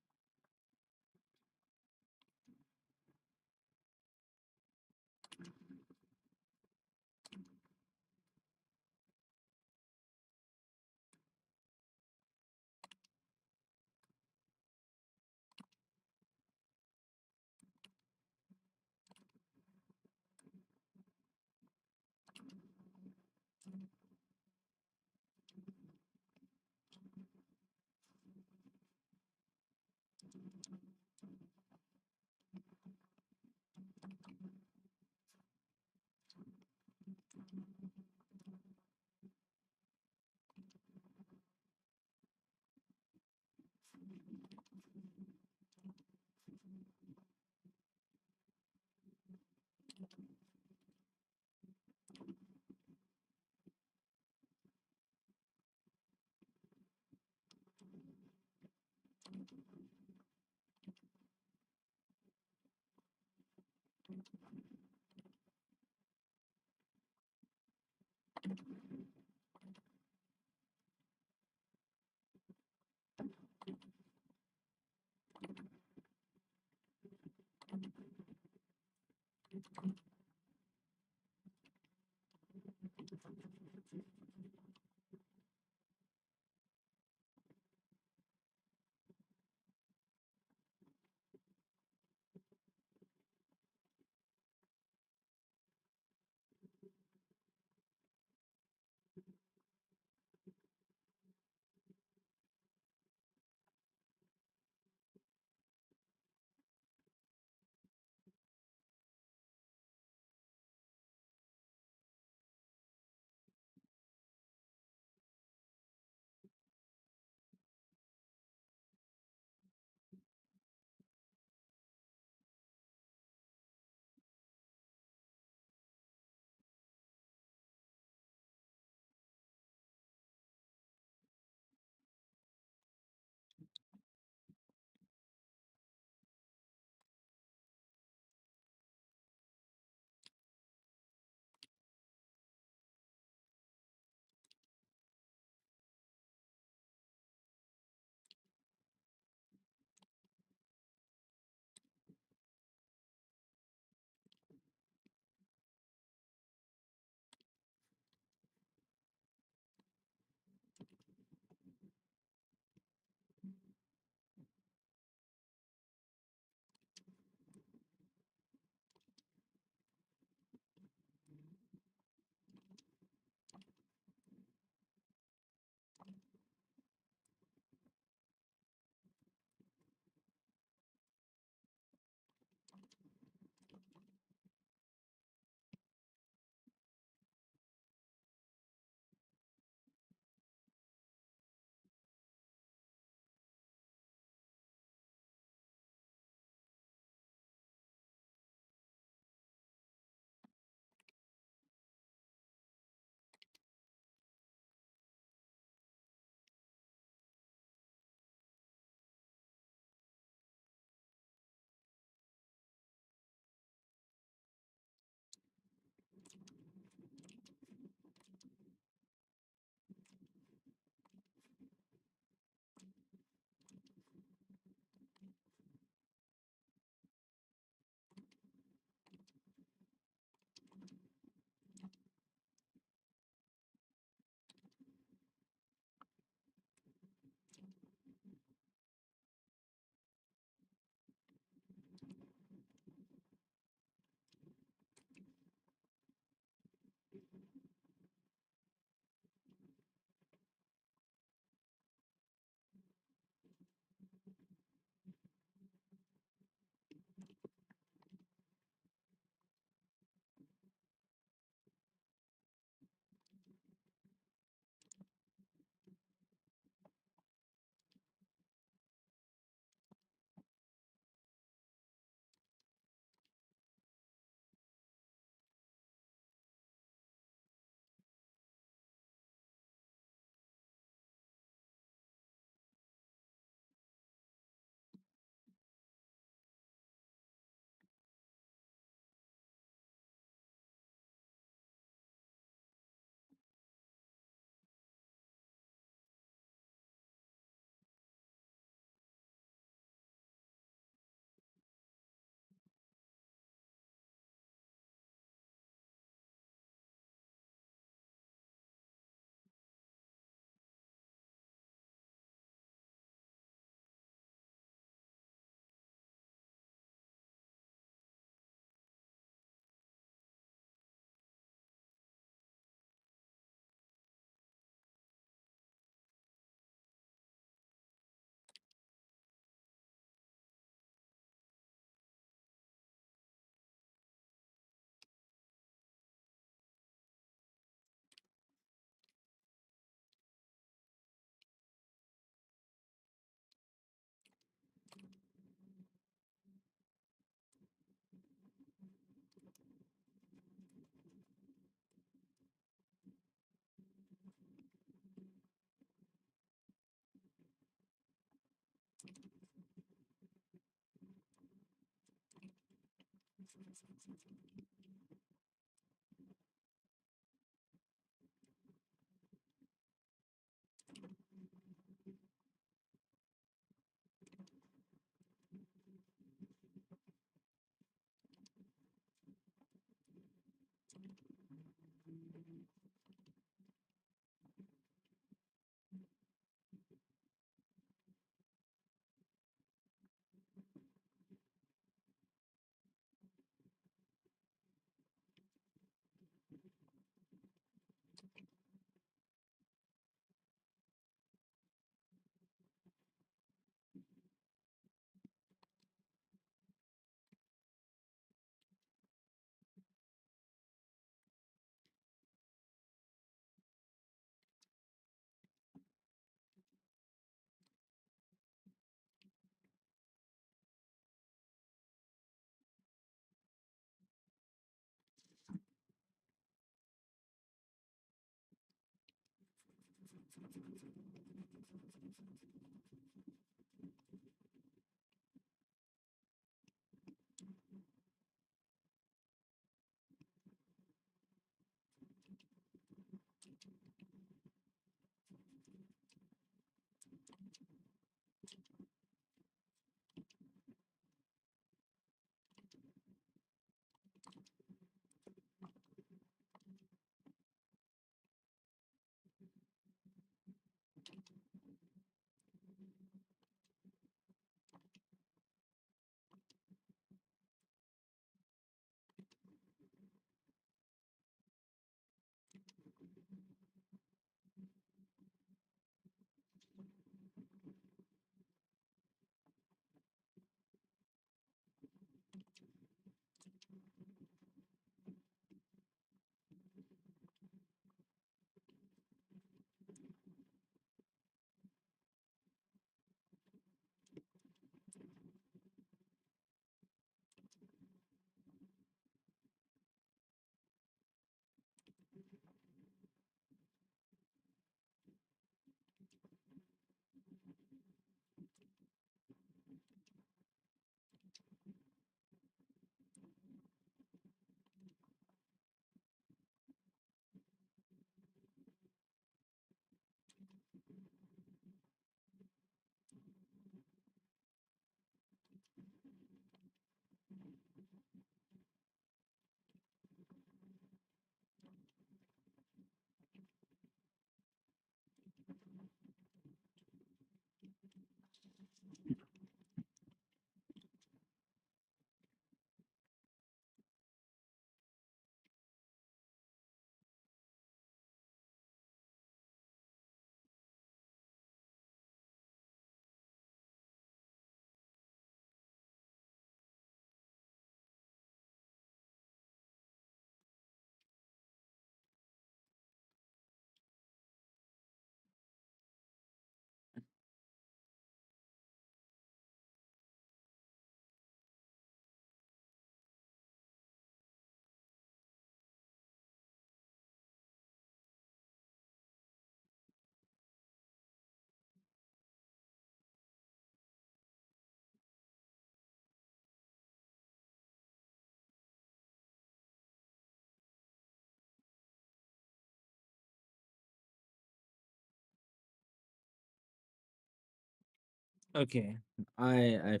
Okay, I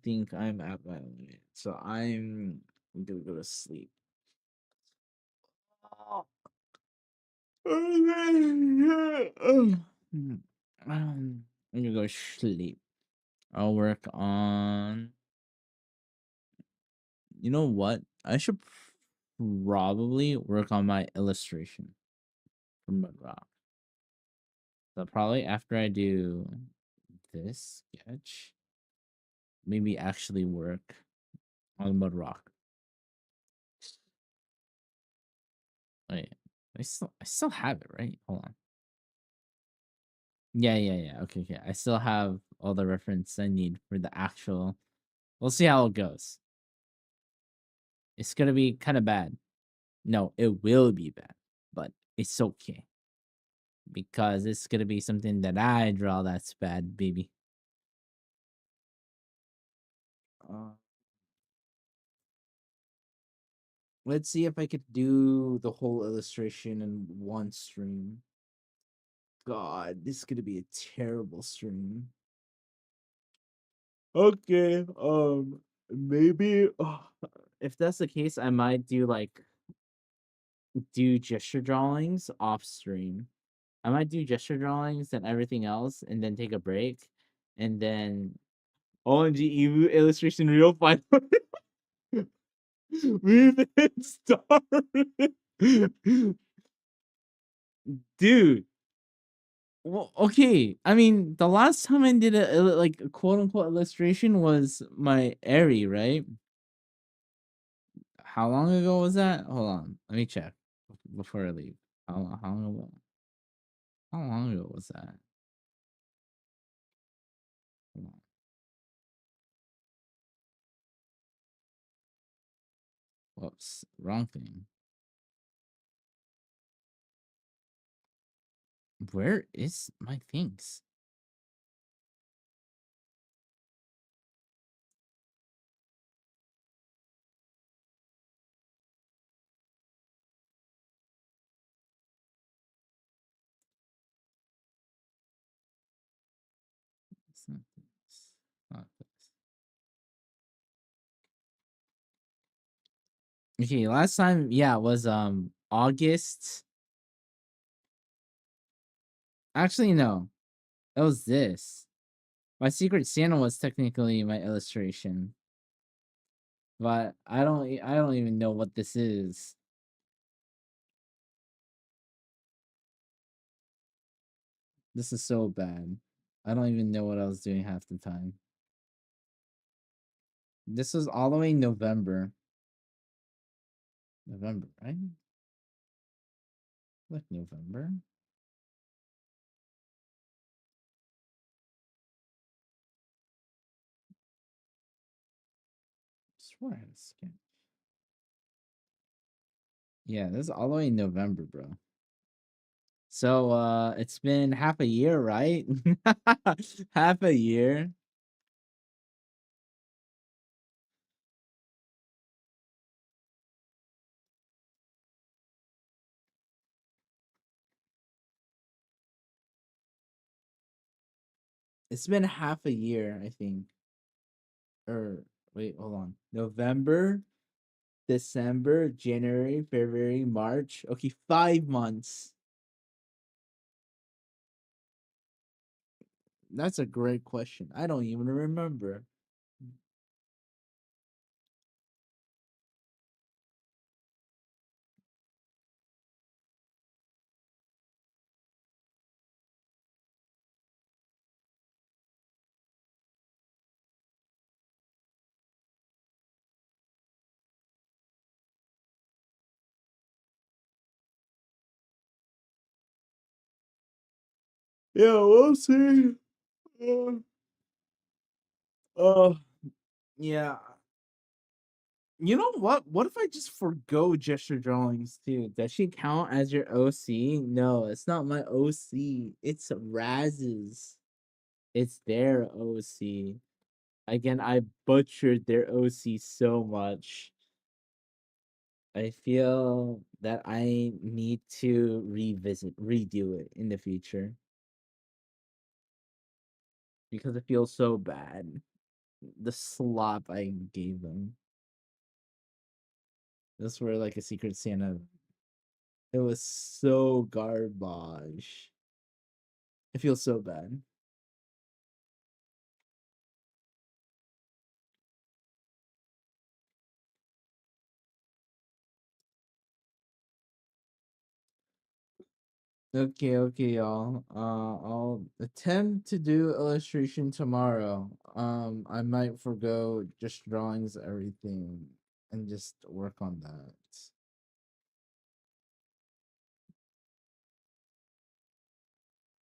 think I'm at my limit, so I'm gonna go to sleep. I'm gonna go sleep. I'll work on. You know what? I should probably work on my illustration for Mudrock. So probably after I do this sketch, maybe actually work on Mudrock. Wait, I still have it, right? Hold on. Yeah. Okay. I still have all the reference I need for the actual. We'll see how it goes. It's gonna be kind of bad. No, it will be bad, but it's okay because it's gonna be something that I draw that's bad, baby. Uh, Let's see if I could do the whole illustration in one stream. God, this is gonna be a terrible stream. Okay, maybe if that's the case, I might do gesture drawings off stream. I might do gesture drawings and everything else, and then take a break, and then OMG Evu illustration real fine. We've been started, dude. Well, okay. I mean, the last time I did a quote unquote illustration was my Airy, right? How long ago was that? Hold on, let me check before I leave. How long ago? How long ago was that? Hold on. Whoops, wrong thing. Where is my things? It's not this. Not this. Okay, last time, yeah, was August. Actually, no, it was this. My Secret Santa was technically my illustration, but I don't even know what this is. This is so bad. I don't even know what I was doing half the time. This was all the way in November. November, right? Like November? I swear I had a sketch. Yeah, this is all the way in November, bro. So it's been half a year, right? Half a year. It's been half a year, I think. Or wait, hold on. November, December, January, February, March. Okay, 5 months. That's a great question. I don't even remember. Yeah, we'll see. Uh, uh yeah. You know what? What if I just forgo gesture drawings too? Does she count as your OC? No, it's not my OC. It's Raz's. It's their OC. Again, I butchered their OC so much. I feel that I need to redo it in the future because it feels so bad. The slop I gave them. This were like a Secret Santa. It was so garbage. It feels so bad. Okay, okay, y'all. I'll attempt to do illustration tomorrow. I might forgo just drawings, everything, and just work on that.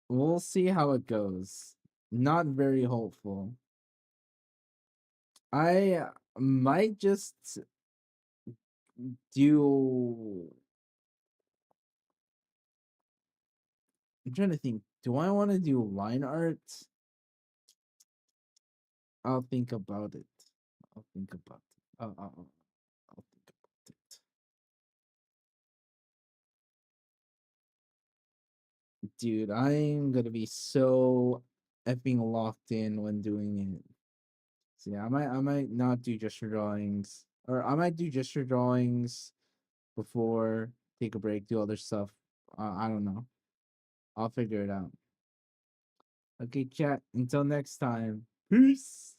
We'll see how it goes. Not very hopeful. I might just do. I'm trying to think. Do I want to do line art? I'll think about it. I'll think about it. I'll think about it. Dude, I'm gonna be so effing locked in when doing it. So yeah, I might not do gesture drawings, or I might do gesture drawings before take a break, do other stuff. I don't know. I'll figure it out. Okay, chat. Until next time. Peace.